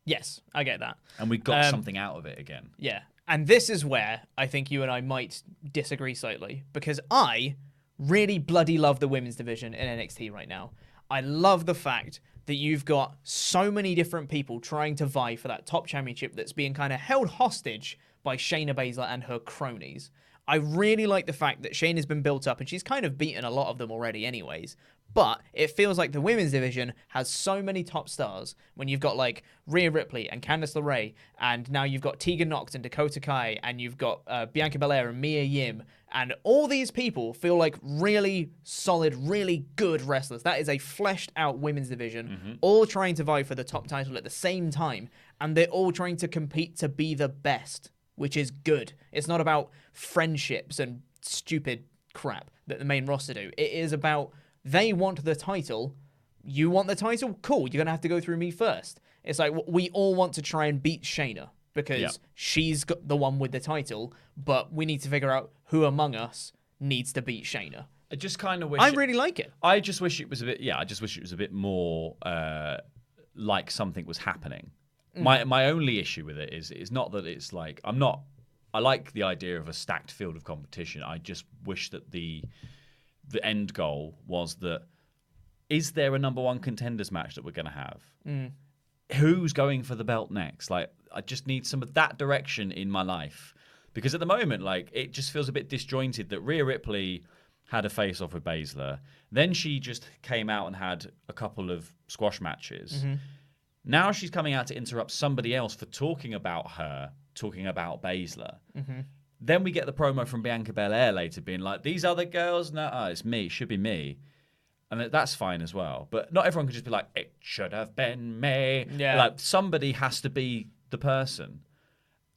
Yes, I get that. and we got something out of it again. Yeah. And this is where I think you and I might disagree slightly, because I really bloody love the women's division in NXT right now. I love the fact that you've got so many different people trying to vie for that top championship that's being kind of held hostage by Shayna Baszler and her cronies. I really like the fact that Shayna's been built up, and she's kind of beaten a lot of them already anyways. But it feels like the women's division has so many top stars when you've got like Rhea Ripley and Candice LeRae, and now you've got Tegan Nox and Dakota Kai, and you've got Bianca Belair and Mia Yim, and all these people feel like really solid, really good wrestlers. That is a fleshed out women's division, all trying to vie for the top title at the same time, and they're all trying to compete to be the best, which is good. It's not about friendships and stupid crap that the main roster do. It is about they want the title. You want the title? Cool. You're going to have to go through me first. It's like we all want to try and beat Shayna because she's got the one with the title, but we need to figure out who among us needs to beat Shayna. I just kind of wish. I really like it. I just wish it was a bit. Yeah, I just wish it was a bit more like something was happening. My only issue with it is not that it's like I like the idea of a stacked field of competition. I just wish that the end goal was that, is there a number one contenders match that we're going to have? Who's going for the belt next? Like, I just need some of that direction in my life, because at the moment, like, it just feels a bit disjointed that Rhea Ripley had a face-off with Baszler. Then she just came out and had a couple of squash matches. Now she's coming out to interrupt somebody else for talking about Baszler. Then we get the promo from Bianca Belair later being like, these other girls, no, it's me, it should be me. And that's fine as well. But not everyone can just be like, it should have been me. Yeah. Like, somebody has to be the person.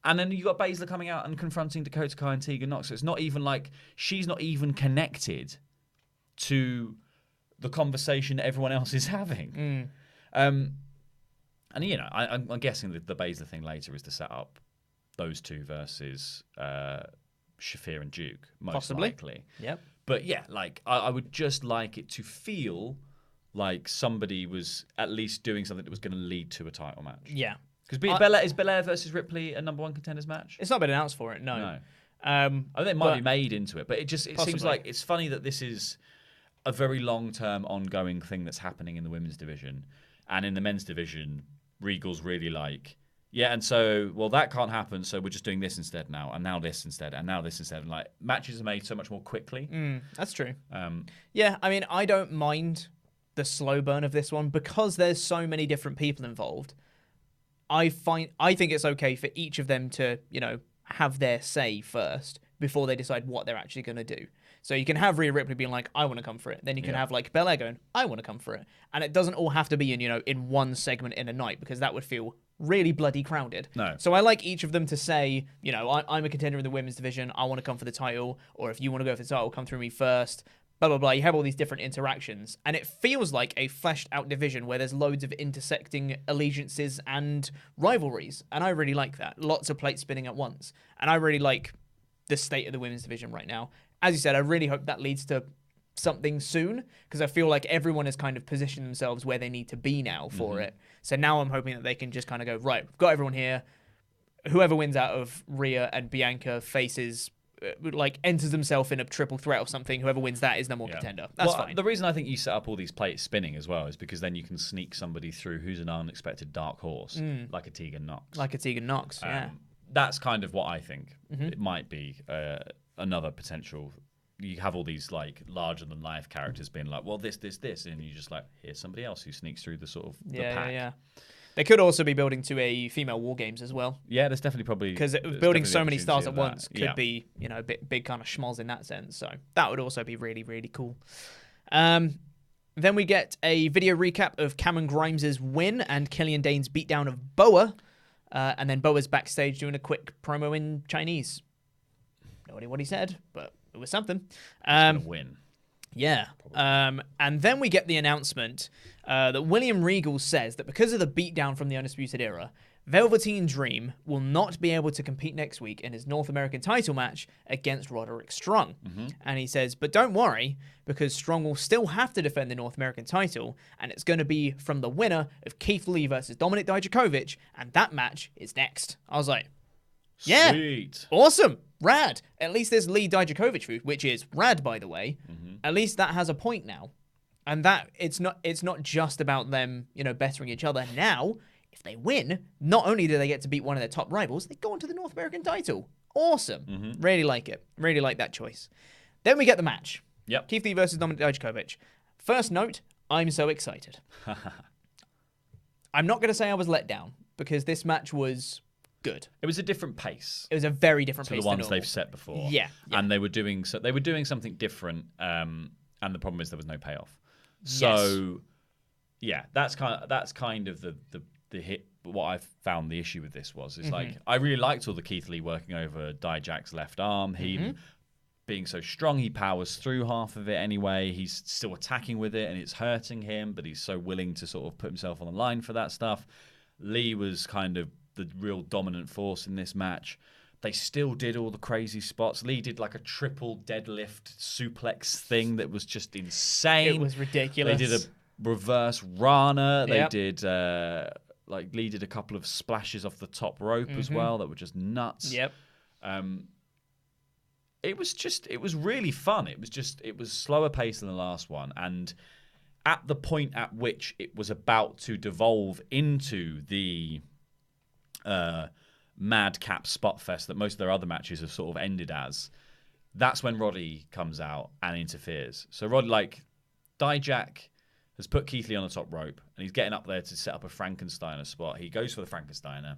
And then you got Baszler coming out and confronting Dakota Kai and Tegan Nox. So it's not even like, she's not even connected to the conversation that everyone else is having. And, you know, I'm guessing that the Baszler thing later is to set up those two versus Shafir and Duke, most likely. Yep. But yeah, like I would just like it to feel like somebody was at least doing something that was going to lead to a title match. Yeah. Because is Belair versus Ripley a number one contenders match? It's not been announced for it, no. I think it might be made into it, but it seems like it's funny that this is a very long-term ongoing thing that's happening in the women's division. And in the men's division, Regal's really like, yeah, and so, well, that can't happen, so we're just doing this instead now, and now this instead, and now this instead. And like, matches are made so much more quickly. That's true. Yeah, I mean, I don't mind the slow burn of this one because there's so many different people involved. I think it's okay for each of them to, you know, have their say first before they decide what they're actually going to do. So you can have Rhea Ripley being like, I want to come for it. Then you can have like Belair going, I want to come for it. And it doesn't all have to be in one segment in a night, because that would feel really bloody crowded. No. So I like each of them to say, you know, I'm a contender in the women's division. I want to come for the title. Or if you want to go for the title, come through me first. Blah, blah, blah. You have all these different interactions. And it feels like a fleshed out division where there's loads of intersecting allegiances and rivalries. And I really like that. Lots of plates spinning at once. And I really like the state of the women's division right now. As you said, I really hope that leads to something soon, because I feel like everyone has kind of positioned themselves where they need to be now for it. So now I'm hoping that they can just kind of go, right, we've got everyone here. Whoever wins out of Rhea and Bianca faces, enters themselves in a triple threat or something. Whoever wins that is number one contender. That's fine. The reason I think you set up all these plates spinning as well is because then you can sneak somebody through who's an unexpected dark horse, like a Tegan Nox. Like a Tegan Nox, yeah. That's kind of what I think. It might be another potential. You have all these like larger than life characters being like, well, this, and you just like, here's somebody else who sneaks through the sort of the pack. Yeah. They could also be building to a female War Games as well. Yeah, there's definitely probably, because building so many stars at once could be, you know, a big kind of schmoz in that sense. So that would also be really, really cool. Then we get a video recap of Cameron Grimes' win and Killian Dain's beatdown of Boa. And then Boa's backstage doing a quick promo in Chinese. No idea what he said, but it was something. He's going to win. Yeah. And then we get the announcement that William Regal says that because of the beatdown from the Undisputed Era, Velveteen Dream will not be able to compete next week in his North American title match against Roderick Strong. And he says, but don't worry, because Strong will still have to defend the North American title, and it's going to be from the winner of Keith Lee versus Dominick Dijakovic, and that match is next. I was like, yeah, Sweet. awesome, rad. At least there's Lee Dijakovic food, which is rad, by the way. At least that has a point now. And that it's not just about them, bettering each other. Now, if they win, not only do they get to beat one of their top rivals, they go on to the North American title. Awesome. Really like it. Really like that choice. Then we get the match. Yep. Keith Lee versus Dominick Dijakovic. First note, I'm so excited. I'm not going to say I was let down, because this match was good. It was a different pace. It was a very different to pace the ones to normal. they've set before. Yeah. And they were doing something different. And the problem is there was no payoff. So, yeah, that's kind of the hit. What I found the issue with this was like I really liked all the Keith Lee working over Dijak's left arm. He being so strong, he powers through half of it anyway. He's still attacking with it, and it's hurting him, but he's so willing to sort of put himself on the line for that stuff. Lee was kind of the real dominant force in this match. They still did all the crazy spots. Lee did like a triple deadlift suplex thing that was just insane. It was ridiculous. They did a reverse Rana. Yep. They did Lee did a couple of splashes off the top rope as well that were just nuts. Yep. It was really fun. It was slower pace than the last one, and at the point at which it was about to devolve into the madcap spot fest that most of their other matches have sort of ended as, that's when Roddy comes out and interferes. So Dijak has put Keith Lee on the top rope, and he's getting up there to set up a Frankensteiner spot. He goes for the Frankensteiner.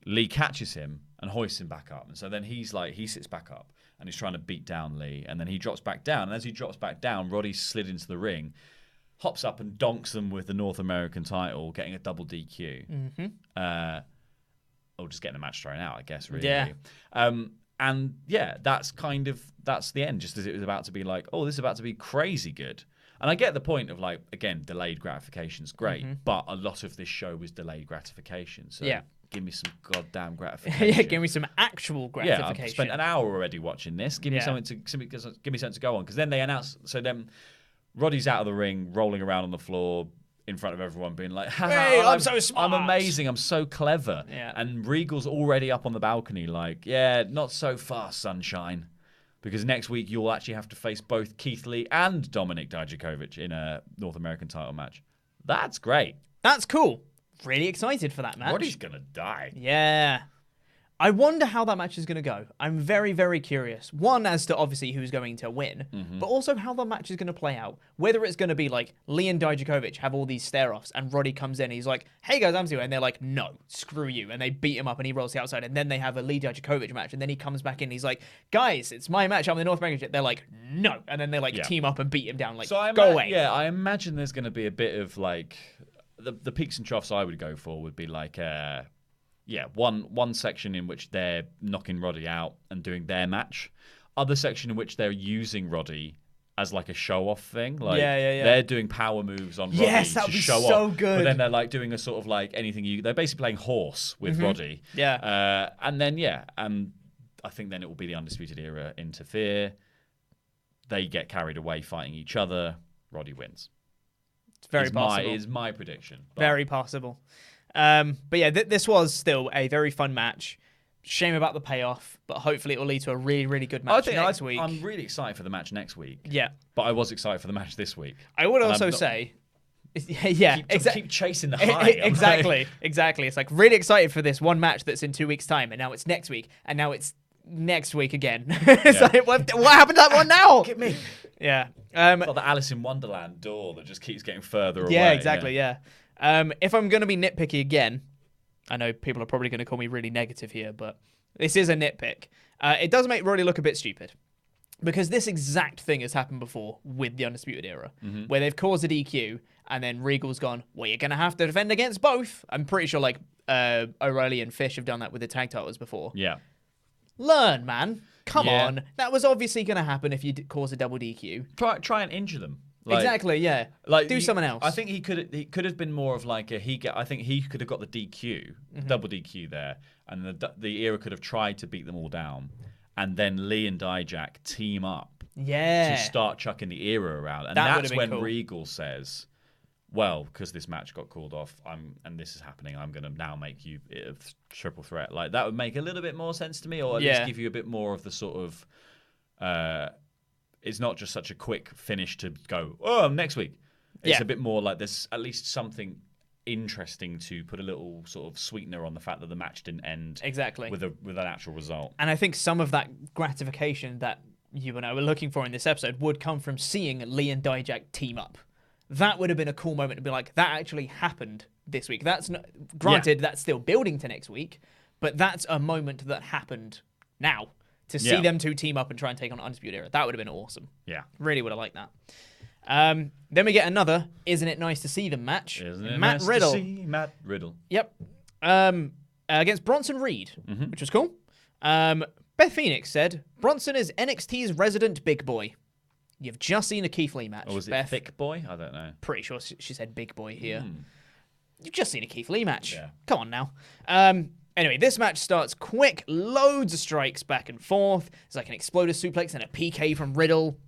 Lee catches him and hoists him back up. And so then he sits back up and he's trying to beat down Lee. And then he drops back down. And as he drops back down, Roddy slid into the ring, hops up and donks them with the North American title, getting a double DQ. Or just getting a match thrown out, I guess, really. Yeah. And yeah, that's the end, just as it was about to be like, oh, this is about to be crazy good. And I get the point of again, delayed gratification is great, but a lot of this show was delayed gratification. So give me some goddamn gratification. Yeah, give me some actual gratification. Yeah, I've spent an hour already watching this. Give me something to go on. Because then they announce, so then Roddy's out of the ring, rolling around on the floor in front of everyone, being like, hey, I'm so smart. I'm amazing. I'm so clever. Yeah. And Regal's already up on the balcony like, yeah, not so fast, sunshine. Because next week you'll actually have to face both Keith Lee and Dominick Dijakovic in a North American title match. That's great. That's cool. Really excited for that match. Roddy's going to die. Yeah. I wonder how that match is going to go. I'm very, very curious. One, as to obviously who's going to win, but also how the match is going to play out. Whether it's going to be like Lee and Dijakovic have all these stare-offs, and Roddy comes in, he's like, hey guys, I'm Zero. And they're like, no, screw you. And they beat him up, and he rolls to the outside. And then they have a Lee Dijakovic match. And then he comes back in, and he's like, guys, it's my match. I'm the North American. They're like, no. And then they team up and beat him down. Like, so go away. Yeah, I imagine there's going to be a bit of the peaks and troughs I would go for would be one section in which they're knocking Roddy out and doing their match. Other section in which they're using Roddy as a show-off thing. They're doing power moves on Roddy to show off. Good. But then they're doing a sort of anything they're basically playing horse with Roddy. Yeah. And then I think then it will be the Undisputed Era interfere. They get carried away fighting each other. Roddy wins. It's very possible. Is my prediction. Very possible. But yeah, this was still a very fun match. Shame about the payoff, but hopefully it will lead to a really, really good match next week. I'm really excited for the match next week. Yeah. But I was excited for the match this week. I would also say... Yeah, keep chasing the high. Exactly. It's really excited for this one match that's in 2 weeks' time, and now it's next week, and now it's next week again. It's what happened to that one now? Look at me. Yeah. It's like the Alice in Wonderland door that just keeps getting further away. Yeah, exactly, yeah. If I'm going to be nitpicky again, I know people are probably going to call me really negative here, but this is a nitpick. It does make Roddy look a bit stupid. Because this exact thing has happened before with the Undisputed Era, where they've caused a DQ, and then Regal's gone, well, you're going to have to defend against both. I'm pretty sure O'Reilly and Fish have done that with the tag titles before. Yeah. Learn, man. Come on. That was obviously going to happen if you cause a double DQ. Try and injure them. Exactly, yeah. Do something else. I think he could have been more of like I think he could have got the DQ, double DQ there, and the era could have tried to beat them all down, and then Lee and Dijak team up to start chucking the era around, and that's when cool. Regal says, "Well, because this match got called off, and this is happening, I'm going to now make you a triple threat." Like that would make a little bit more sense to me, or at least give you a bit more of the sort of. It's not just such a quick finish to go, next week. It's a bit more like there's at least something interesting to put a little sort of sweetener on the fact that the match didn't end with an actual result. And I think some of that gratification that you and I were looking for in this episode would come from seeing Lee and Dijak team up. That would have been a cool moment to be like, that actually happened this week. That's not, granted, that's still building to next week, but that's a moment that happened now. To see them two team up and try and take on Undisputed Era. That would have been awesome. Yeah. Really would have liked that. Then we get another Isn't It Nice to See Them match. Isn't it nice to see Matt Riddle? Yep. Against Bronson Reid, which was cool. Beth Phoenix said, Bronson is NXT's resident big boy. You've just seen a Keith Lee match. Or was it Beth? thick boy? I don't know. Pretty sure she said big boy here. You've just seen a Keith Lee match. Yeah. Come on now. Anyway, this match starts quick, loads of strikes back and forth. It's like an exploder suplex and a PK from Riddle.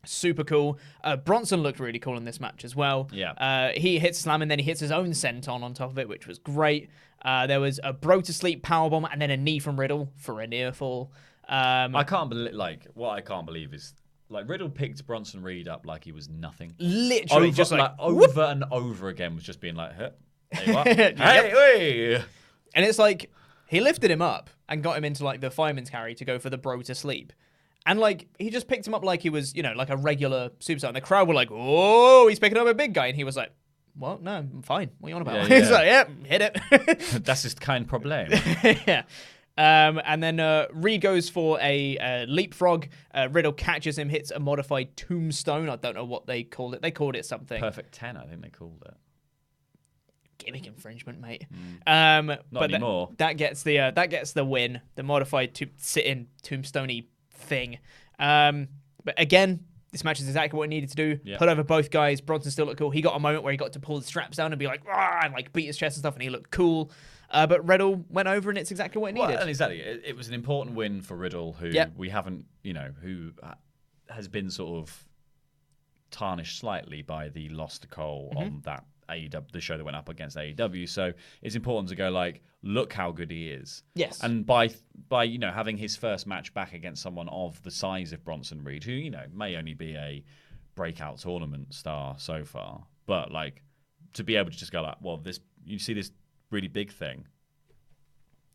Super cool. Bronson looked really cool in this match as well. Yeah. He hits slam and then he hits his own senton on top of it, which was great. There was a bro to sleep powerbomb and then a knee from Riddle for a near fall. I can't believe, what I can't believe is, Riddle picked Bronson Reid up like he was nothing. Literally, just over and over again was just being like, hey, what? Hey. And it's like, he lifted him up and got him into, the fireman's carry to go for the bro to sleep. And, he just picked him up like he was, like a regular superstar. And the crowd were like, oh, he's picking up a big guy. And he was like, well, no, I'm fine. What are you on about? Yeah. He's like, hit it. That's his kind problem. Yeah. And then Reid goes for a leapfrog. Riddle catches him, hits a modified tombstone. I don't know what they called it. They called it something. Perfect 10, I think they called it. Gimmick infringement, mate. Not anymore. That gets the win. The modified sit-in tombstone-y thing. But again, this match is exactly what it needed to do. Yeah. Put over both guys. Bronson still looked cool. He got a moment where he got to pull the straps down and be like, and beat his chest and stuff, and he looked cool. But Riddle went over, and it's exactly what it needed. Well, exactly. It was an important win for Riddle, who we haven't, who has been sort of tarnished slightly by the loss to Cole on that AEW, the show that went up against AEW. So it's important to go look how good he is. Yes. And by having his first match back against someone of the size of Bronson Reid, who may only be a breakout tournament star so far, but to be able to just go well, you see this really big thing.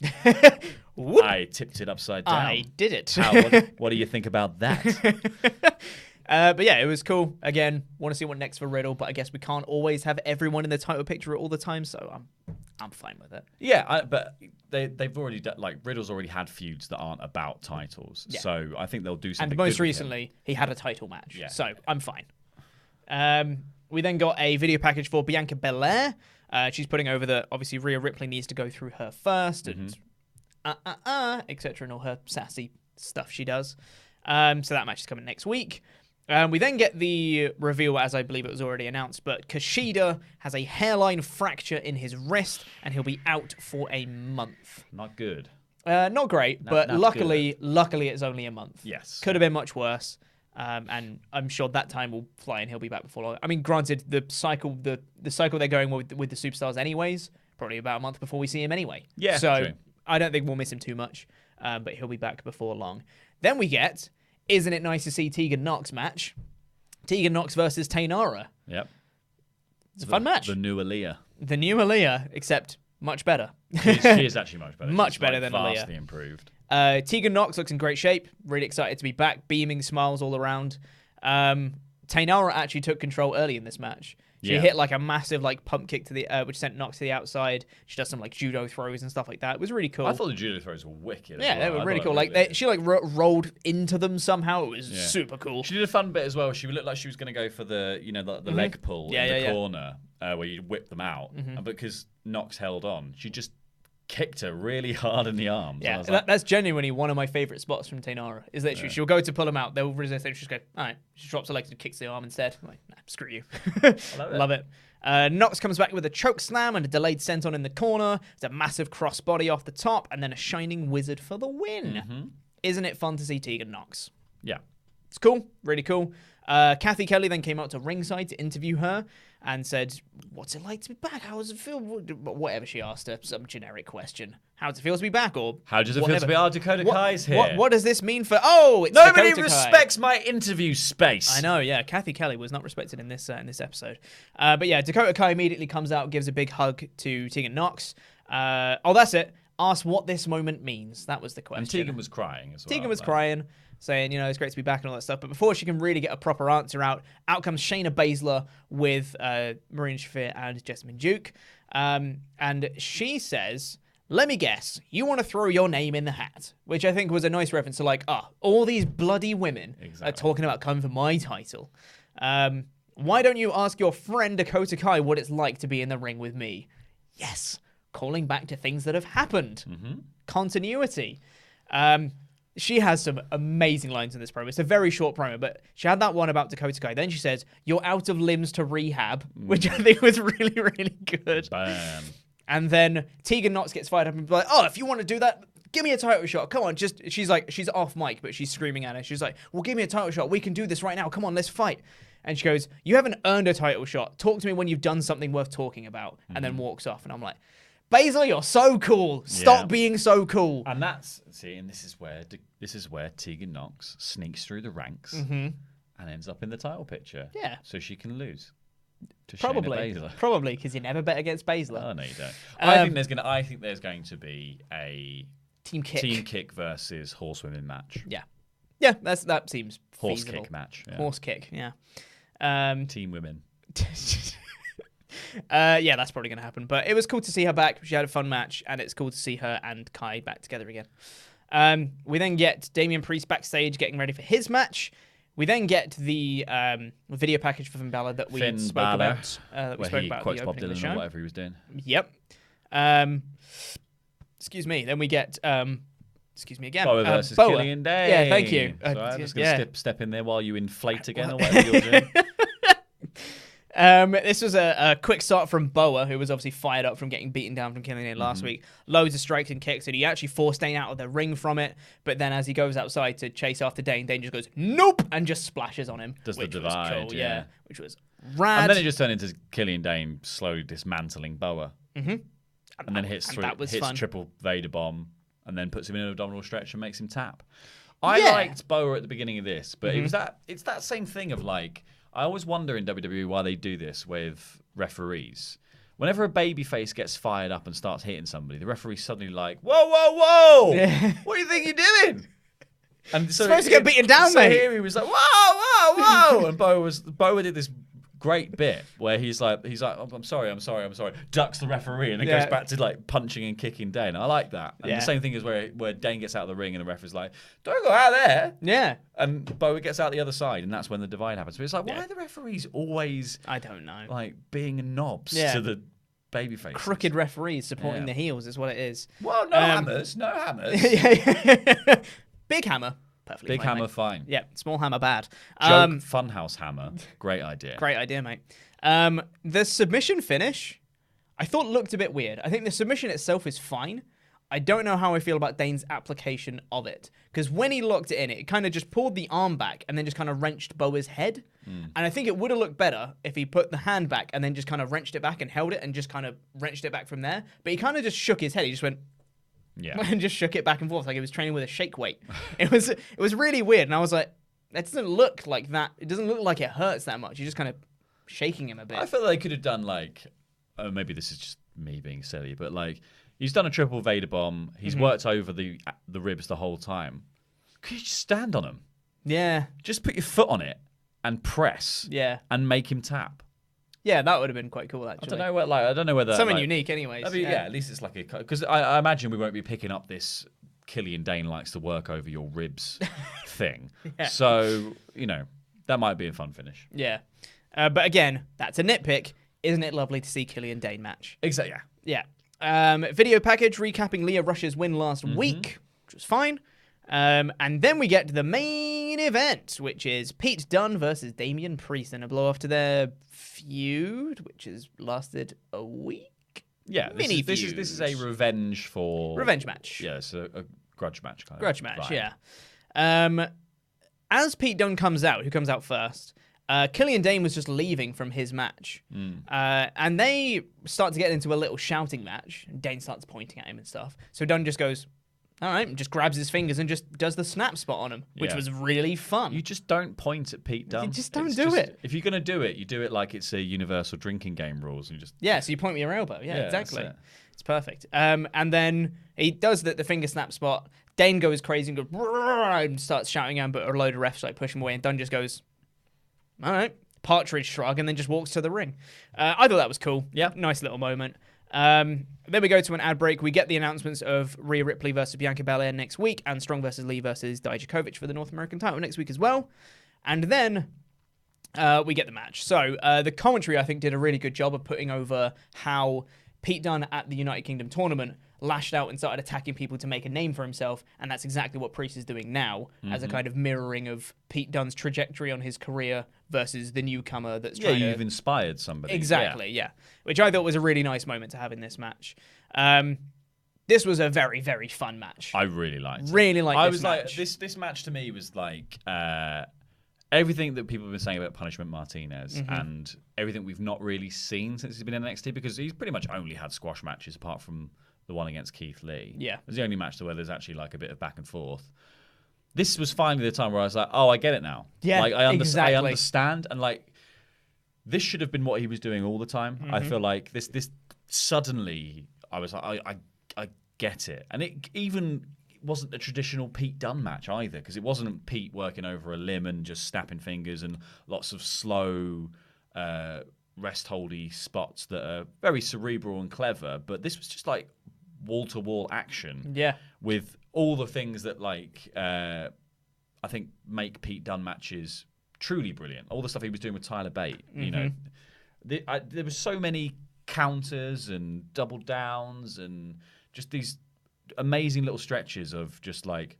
I tipped it upside down. I did it. What do you think about that? But yeah, it was cool. Again, want to see what next for Riddle, but I guess we can't always have everyone in the title picture all the time, so I'm fine with it. Yeah, but they've already done, Riddle's already had feuds that aren't about titles, so I think they'll do something. And most recently, he had a title match, so I'm fine. We then got a video package for Bianca Belair. She's putting over that obviously Rhea Ripley needs to go through her first, and etc. and all her sassy stuff she does. So that match is coming next week. We then get the reveal, as I believe it was already announced, but Kushida has a hairline fracture in his wrist, and he'll be out for a month. Not good. Not great, but luckily it's only a month. Yes. Could have been much worse. And I'm sure that time will fly and he'll be back before long. I mean, granted, the cycle they're going with the superstars anyways, probably about a month before we see him anyway. Yeah, so true. I don't think we'll miss him too much, but he'll be back before long. Then we get, Isn't It Nice to See Tegan Nox match? Tegan Nox versus Taynara. Yep. It's a fun match. The new Aaliyah. The new Aaliyah, except much better. She is actually much better. Much better than Aaliyah. Vastly improved. Tegan Nox looks in great shape. Really excited to be back. Beaming smiles all around. Taynara actually took control early in this match. She hit a massive pump kick to the which sent Nox to the outside. She does some judo throws and stuff like that. It was really cool. I thought the judo throws were wicked. Yeah, they were really cool. She rolled into them somehow. It was super cool. She did a fun bit as well. She looked like she was going to go for the the leg pull in the corner where you whip them out. And because Nox held on, she just kicked her really hard in the arms. Yeah, like, that's genuinely one of my favorite spots from Taynara. Is literally she'll go to pull him out, they'll resist, and she'll just go, all right. She drops her legs and kicks the arm instead. I'm like, nah, screw you. Love it. Nox comes back with a choke slam and a delayed senton in the corner. There's a massive crossbody off the top, and then a shining wizard for the win. Isn't it fun to see Tegan Nox? Yeah. It's cool, really cool. Kathy Kelly then came out to ringside to interview her and said, what's it like to be back? How does it feel? Whatever she asked her, some generic question. How does it feel to be back? Or how does it feel to be Dakota Kai's here? What does this mean for... Oh, it's Nobody Dakota respects Kai. my interview space. I know, yeah. Kathy Kelly was not respected in this episode. But yeah, Dakota Kai immediately comes out, gives a big hug to Tegan Nox. That's it. Asked what this moment means. That was the question. And Tegan was crying as well. Tegan was crying, saying, it's great to be back and all that stuff. But before she can really get a proper answer out comes Shayna Baszler with Marina Shafir and Jessamine Duke. And she says, let me guess, you want to throw your name in the hat, which I think was a nice reference to all these bloody women are talking about coming for my title. Why don't you ask your friend Dakota Kai what it's like to be in the ring with me? Yes. Calling back to things that have happened. Continuity. She has some amazing lines in this promo. It's a very short promo, but she had that one about Dakota Kai. Then she says, you're out of limbs to rehab, which I think was really, really good. Bam. And then Tegan Nox gets fired up and be like, if you want to do that, give me a title shot. Come on. She's off mic, but she's screaming at her. She's like, well, give me a title shot. We can do this right now. Come on, let's fight. And she goes, you haven't earned a title shot. Talk to me when you've done something worth talking about. And then walks off. And I'm like, Baszler, you're so cool. Stop being so cool. And this is where Tegan Nox sneaks through the ranks and ends up in the title picture. Yeah. So she can lose to Probably. Shayna Baszler. Probably, because you never bet against Baszler. Oh, no, you don't. I think there's going to be a team kick versus horsewomen match. Yeah. Yeah, that seems horse feasible. Kick match. Yeah. Horse kick, yeah. Team women. Yeah, that's probably going to happen. But it was cool to see her back. She had a fun match, and it's cool to see her and Kai back together again. We then get Damian Priest backstage getting ready for his match. We then get the video package for Finn Balor that we spoke about. That we spoke about quotes the Bob opening of the Dylan show. or whatever he was doing. Yep. Excuse me. Then we get... excuse me again. Boa versus Killian Dain. Yeah, thank you. So I'm just going to step in there while you inflate again or whatever you're doing. This was a quick start from Boa, who was obviously fired up from getting beaten down from Killian Dain last week. Loads of strikes and kicks, and he actually forced Dain out of the ring from it. But then as he goes outside to chase after Dain, Dain just goes, nope, and just splashes on him. Does the which divide, was cool, yeah. Which was rad. And then it just turned into Killian Dain slowly dismantling Boa. And then hits triple Vader bomb, and then puts him in an abdominal stretch and makes him tap. I liked Boa at the beginning of this, but it's that same thing of I always wonder in WWE why they do this with referees. Whenever a babyface gets fired up and starts hitting somebody, the referee's suddenly like, whoa, whoa, whoa! Yeah. What do you think you're doing? And so supposed to get beaten down, mate. Here he was like, whoa, whoa, whoa! And Boa did this great bit where he's like, oh, I'm sorry, ducks the referee, and then goes back to punching and kicking Dain. I like that. And the same thing is where Dain gets out of the ring and the ref is like, don't go out there. Yeah. And Boa gets out the other side, and that's when the divide happens. But it's why are the referees always, I don't know, being knobs to the babyface? Crooked referees supporting the heels is what it is. Well, no hammers. Big hammer. Perfectly Big fine, hammer, mate. fine. Yeah, small hammer, bad. Joke funhouse hammer. Great idea. Great idea, mate. The submission finish, I thought looked a bit weird. I think the submission itself is fine. I don't know how I feel about Dane's application of it. Because when he locked it in, it kind of just pulled the arm back and then just kind of wrenched Boa's head. And I think it would have looked better if he put the hand back and then just kind of wrenched it back and held it and just kind of wrenched it back from there. But he kind of just shook his head. He just went... and just shook it back and forth like he was training with a shake weight. It was really weird. And I was like, that doesn't look like that. It doesn't look like it hurts that much. You're just kind of shaking him a bit. I feel they could have done maybe this is just me being silly, but he's done a triple Vader bomb. He's worked over the ribs the whole time. Could you just stand on him? Yeah. Just put your foot on it and press. Yeah. And make him tap. Yeah, that would have been quite cool, actually. I don't know whether something unique, anyways. At least it's because I imagine we won't be picking up this Killian Dain likes to work over your ribs thing. So that might be a fun finish. Yeah, but again, that's a nitpick. Isn't it lovely to see Killian Dain match? Exactly. Yeah. Video package recapping Lio Rush's win last week, which was fine. And then we get to the main event, which is Pete Dunne versus Damian Priest in a blow-off to their feud, which has lasted a week. Yeah, this is a revenge match. Yeah, it's a grudge match kind of. Grudge match, right. Yeah. As Pete Dunne comes out, who comes out first, Killian Dain was just leaving from his match. And they start to get into a little shouting match. Dain starts pointing at him and stuff. So Dunne just goes, all right, just grabs his fingers and just does the snap spot on him, which was really fun. You just don't point at Pete Dunne. You just don't do it. If you're going to do it, you do it like it's a universal drinking game rules. And you just so you point with your elbow. Yeah, exactly. It's perfect. And then he does the finger snap spot. Dain goes crazy and goes and starts shouting at him, but a load of refs like push him away, and Dunne just goes, all right, partridge shrug, and then just walks to the ring. I thought that was cool. Yeah, nice little moment. Then we go to an ad break. We get the announcements of Rhea Ripley versus Bianca Belair next week, and Strong versus Lee versus Dijakovic for the North American title next week as well. And then we get the match. So the commentary, I think, did a really good job of putting over how Pete Dunne at the United Kingdom tournament lashed out and started attacking people to make a name for himself, and that's exactly what Priest is doing now, as a kind of mirroring of Pete Dunne's trajectory on his career versus the newcomer that's trying to... you've inspired somebody. Exactly, yeah. Which I thought was a really nice moment to have in this match. This was a very, very fun match. I really liked it. Really liked I this match. Like, this match to me was like... everything that people have been saying about Punishment Martinez and everything we've not really seen since he's been in NXT, because he's pretty much only had squash matches apart from the one against Keith Lee. Yeah. It was the only match where there's actually like a bit of back and forth. This was finally the time where I was like, oh, I get it now. Yeah, like, I exactly. understand. And like, this should have been what he was doing all the time. I feel like this suddenly, I was like, I get it. And it even wasn't a traditional Pete Dunne match either, because it wasn't Pete working over a limb and just snapping fingers and lots of slow rest-holdy spots that are very cerebral and clever. But this was just like wall-to-wall action with all the things that like I think make Pete Dunne matches truly brilliant. All the stuff he was doing with Tyler Bate, you know, there was so many counters and double downs and just these amazing little stretches of just like,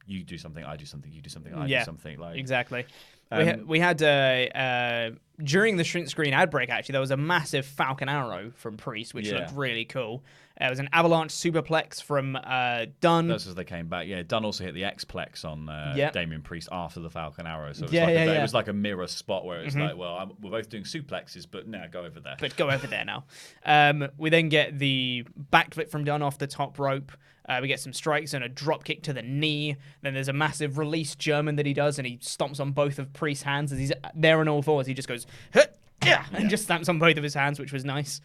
you do something, I do something, you do something, I do something. Like exactly. We had during the shrink screen ad break, actually, there was a massive Falcon Arrow from Priest, which looked really cool. It was an avalanche superplex from Dunne. That's as they came back. Yeah, Dunne also hit the X-plex on Damien Priest after the Falcon Arrow. So it was like a mirror spot where it's like, well, we're both doing suplexes, but now go over there. But go over there now. We then get the backflip from Dunne off the top rope. We get some strikes and a drop kick to the knee. Then there's a massive release German that he does, and he stomps on both of Priest's hands as he's there on all fours. He just goes, and just stamps on both of his hands, which was nice.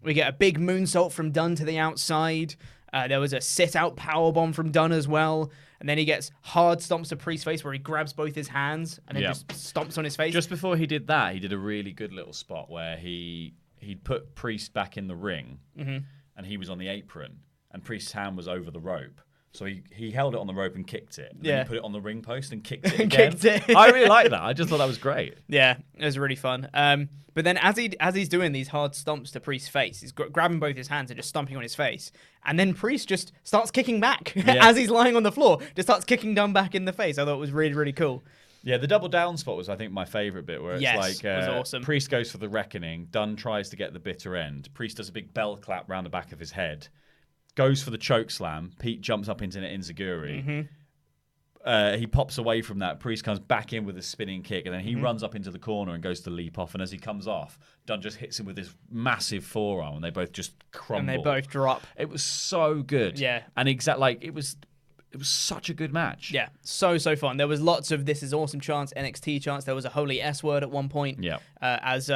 We get a big moonsault from Dunne to the outside. There was a sit-out powerbomb from Dunne as well. And then he gets hard stomps to Priest's face where he grabs both his hands and then just stomps on his face. Just before he did that, he did a really good little spot where he'd put Priest back in the ring and he was on the apron and Priest's hand was over the rope. So he held it on the rope and kicked it. And then he put it on the ring post and kicked it again. I really like that. I just thought that was great. Yeah, it was really fun. But then as he's doing these hard stomps to Priest's face, he's grabbing both his hands and just stomping on his face. And then Priest just starts kicking back as he's lying on the floor. Just starts kicking Dunne back in the face. I thought it was really, really cool. Yeah, the double down spot was, I think, my favourite bit, where it's like it was awesome. Priest goes for the reckoning. Dunne tries to get the bitter end. Priest does a big bell clap round the back of his head. Goes for the choke slam. Pete jumps up into an enziguri. He pops away from that. Priest comes back in with a spinning kick, and then he runs up into the corner and goes to leap off. And as he comes off, Dunne just hits him with this massive forearm, and they both just crumble. And they both drop. It was so good. Yeah. And it was such a good match. Yeah, so fun. There was lots of "this is awesome" chants, NXT chants. There was a holy S word at one point. Yeah. As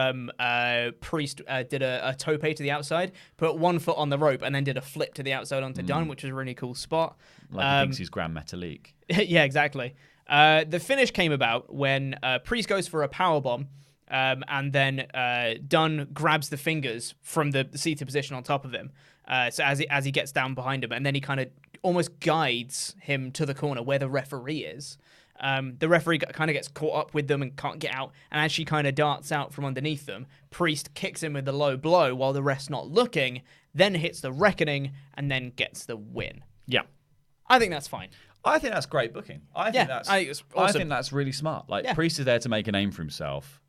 Priest did a tope to the outside, put one foot on the rope, and then did a flip to the outside onto Dunne, which was a really cool spot. Like he thinks he's Grand Metalik. Yeah, exactly. The finish came about when Priest goes for a powerbomb, and then Dunne grabs the fingers from the seated position on top of him. So as he gets down behind him, and then he kind of almost guides him to the corner where the referee is. The referee kind of gets caught up with them and can't get out. And as she kind of darts out from underneath them, Priest kicks him with the low blow while the rest not looking, then hits the Reckoning, and then gets the win. Yeah. I think that's fine. I think that's great booking. I think it's awesome. I think that's really smart. Like, Priest is there to make a name for himself.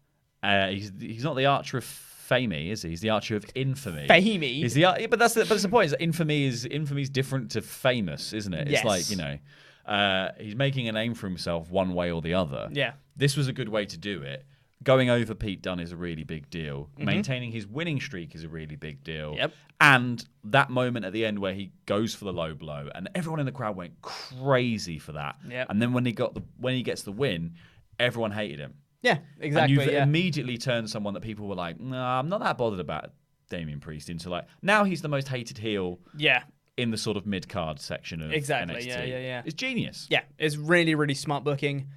He's not the archer of famey, is he? He's the archer of infamy. Famey? But that's the point. Is that infamy's different to famous, isn't it? Yes. It's like, he's making a name for himself one way or the other. Yeah. This was a good way to do it. Going over Pete Dunne is a really big deal. Mm-hmm. Maintaining his winning streak is a really big deal. Yep. And that moment at the end where he goes for the low blow, and everyone in the crowd went crazy for that. Yep. And then when he gets the win, everyone hated him. Yeah, exactly. And you've immediately turned someone that people were like, "Nah, I'm not that bothered about Damien Priest," into like, now he's the most hated heel. Yeah. In the sort of mid-card section of NXT. Yeah. It's genius. Yeah, it's really, really smart booking.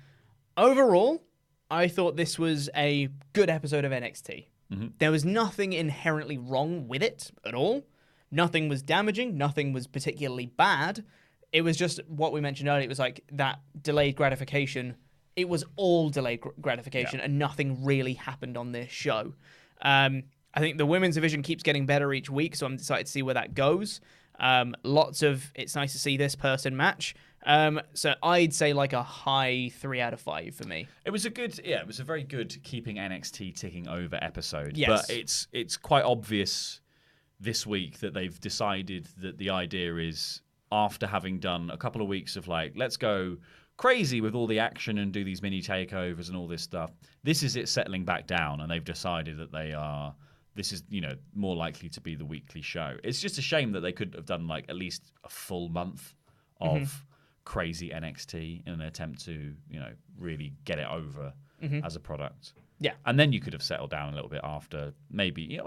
Overall, I thought this was a good episode of NXT. Mm-hmm. There was nothing inherently wrong with it at all. Nothing was damaging. Nothing was particularly bad. It was just what we mentioned earlier. It was like that delayed gratification. It was all delayed gratification, and nothing really happened on this show. I think the women's division keeps getting better each week, so I'm excited to see where that goes. It's nice to see this person match. So I'd say like a high 3 out of 5 for me. It was a very good keeping NXT ticking over episode. Yes. But it's quite obvious this week that they've decided that the idea is, after having done a couple of weeks of like, let's go crazy with all the action and do these mini takeovers and all this stuff, this is it settling back down, and they've decided that this is, more likely to be the weekly show. It's just a shame that they could have done like at least a full month of crazy NXT in an attempt to, really get it over as a product. Yeah. And then you could have settled down a little bit after, maybe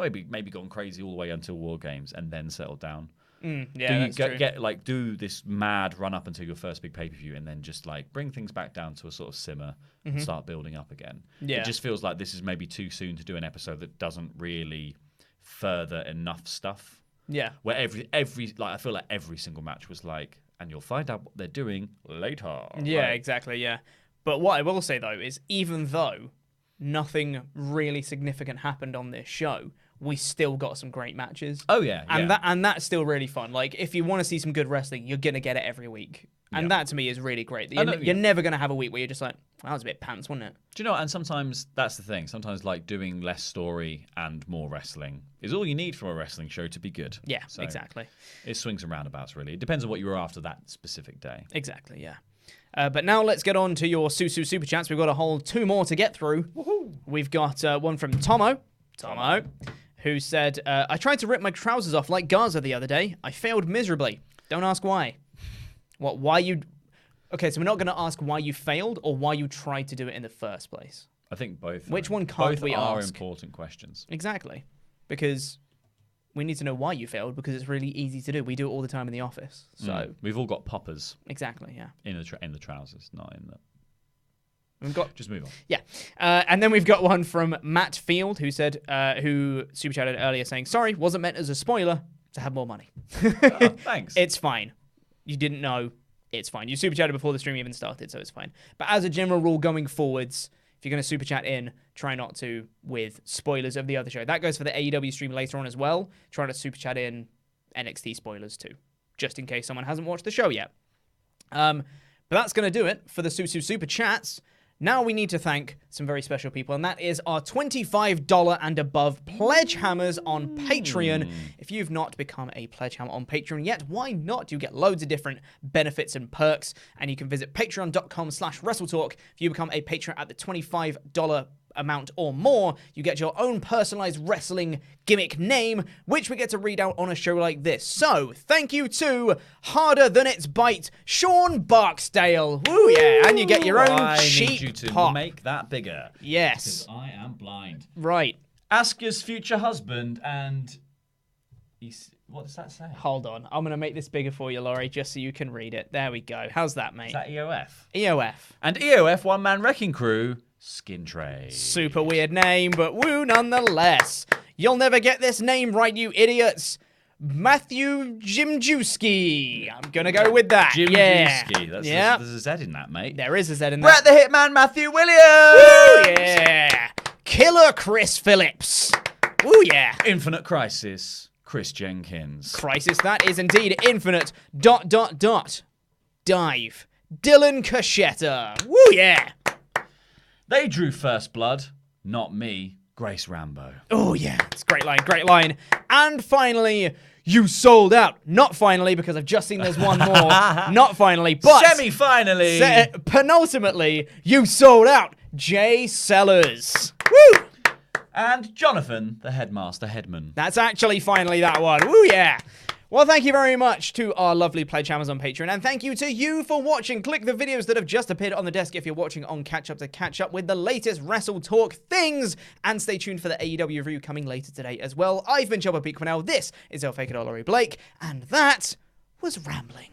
gone crazy all the way until War Games and then settled down. That's true. Do this mad run up until your first big pay-per-view and then just like bring things back down to a sort of simmer and start building up again. Yeah. It just feels like this is maybe too soon to do an episode that doesn't really further enough stuff. Yeah. Where I feel like every single match was like, and you'll find out what they're doing later. Yeah, exactly, yeah. But what I will say though is, even though nothing really significant happened on this show, we still got some great matches. Oh yeah, and that's still really fun. Like, if you want to see some good wrestling, you're gonna get it every week, and that to me is really great. You're never gonna have a week where you're just like, well, that was a bit pants, wasn't it? Do you know? And sometimes that's the thing. Sometimes like doing less story and more wrestling is all you need from a wrestling show to be good. Yeah, so exactly. It swings and roundabouts, really. It depends on what you were after that specific day. Exactly. Yeah. But now let's get on to your Susu Super Chats. We've got a whole 2 more to get through. Woohoo! We've got one from Tomo, who said, I tried to rip my trousers off like Garza the other day. I failed miserably. Don't ask why. Okay, so we're not going to ask why you failed or why you tried to do it in the first place. I think both. Which one can't we ask? Both are important questions. Exactly. Because we need to know why you failed, because it's really easy to do. We do it all the time in the office. So we've all got poppers. Exactly, yeah. In the trousers, not in the... Just move on. Yeah. And then we've got one from Matt Field, who said, who super chatted earlier saying, sorry, wasn't meant as a spoiler to have more money. Thanks. It's fine. You didn't know. It's fine. You super chatted before the stream even started, so it's fine. But as a general rule going forwards, if you're going to super chat in, try not to with spoilers of the other show. That goes for the AEW stream later on as well. Try to super chat in NXT spoilers too, just in case someone hasn't watched the show yet. But that's going to do it for the Susu Super Chats. Now we need to thank some very special people, and that is our $25 and above pledge hammers on Patreon. If you've not become a pledge hammer on Patreon yet, why not? You get loads of different benefits and perks, and you can visit patreon.com/WrestleTalk. If you become a patron at the $25 amount or more, you get your own personalized wrestling gimmick name, which we get to read out on a show like this. So, thank you to Harder Than It's Bite, Sean Barksdale. Woo, yeah, and you get your own cheap I need you to pop. make that bigger. Yes. Because I am blind. Right. Asuka's future husband and... What does that say? Hold on. I'm going to make this bigger for you, Laurie, just so you can read it. There we go. How's that, mate? Is that EOF? EOF. And EOF, One Man Wrecking Crew, Skin Tray. Super weird name, but woo nonetheless. You'll never get this name right, you idiots. Matthew Jimjewski. I'm going to go with that. Jimjewski. Yeah. There's a Z in that, mate. There is a Z in Brett that. the Hitman Matthew Williams. Woo, yeah. Killer Chris Phillips. Woo, yeah. Infinite Crisis Chris Jenkins. Crisis, that is indeed infinite. ... Dive. Dylan Cachetta. Woo, yeah. They drew first blood, not me, Grace Rambo. Oh, yeah. It's a great line, great line. And finally, you sold out. Not finally, because I've just seen there's one more. Not finally, but... Semi-finally. Penultimately, you sold out. Jay Sellers. Woo! And Jonathan, the headman. That's actually finally that one. Woo, yeah. Well, thank you very much to our lovely pledgehammers on Patreon, and thank you to you for watching. Click the videos that have just appeared on the desk if you're watching on Catch Up to catch up with the latest WrestleTalk things, and stay tuned for the AEW review coming later today as well. I've been Chopper Peak Cornell, this is El Fakador Laurie Blake, and that was Rambling.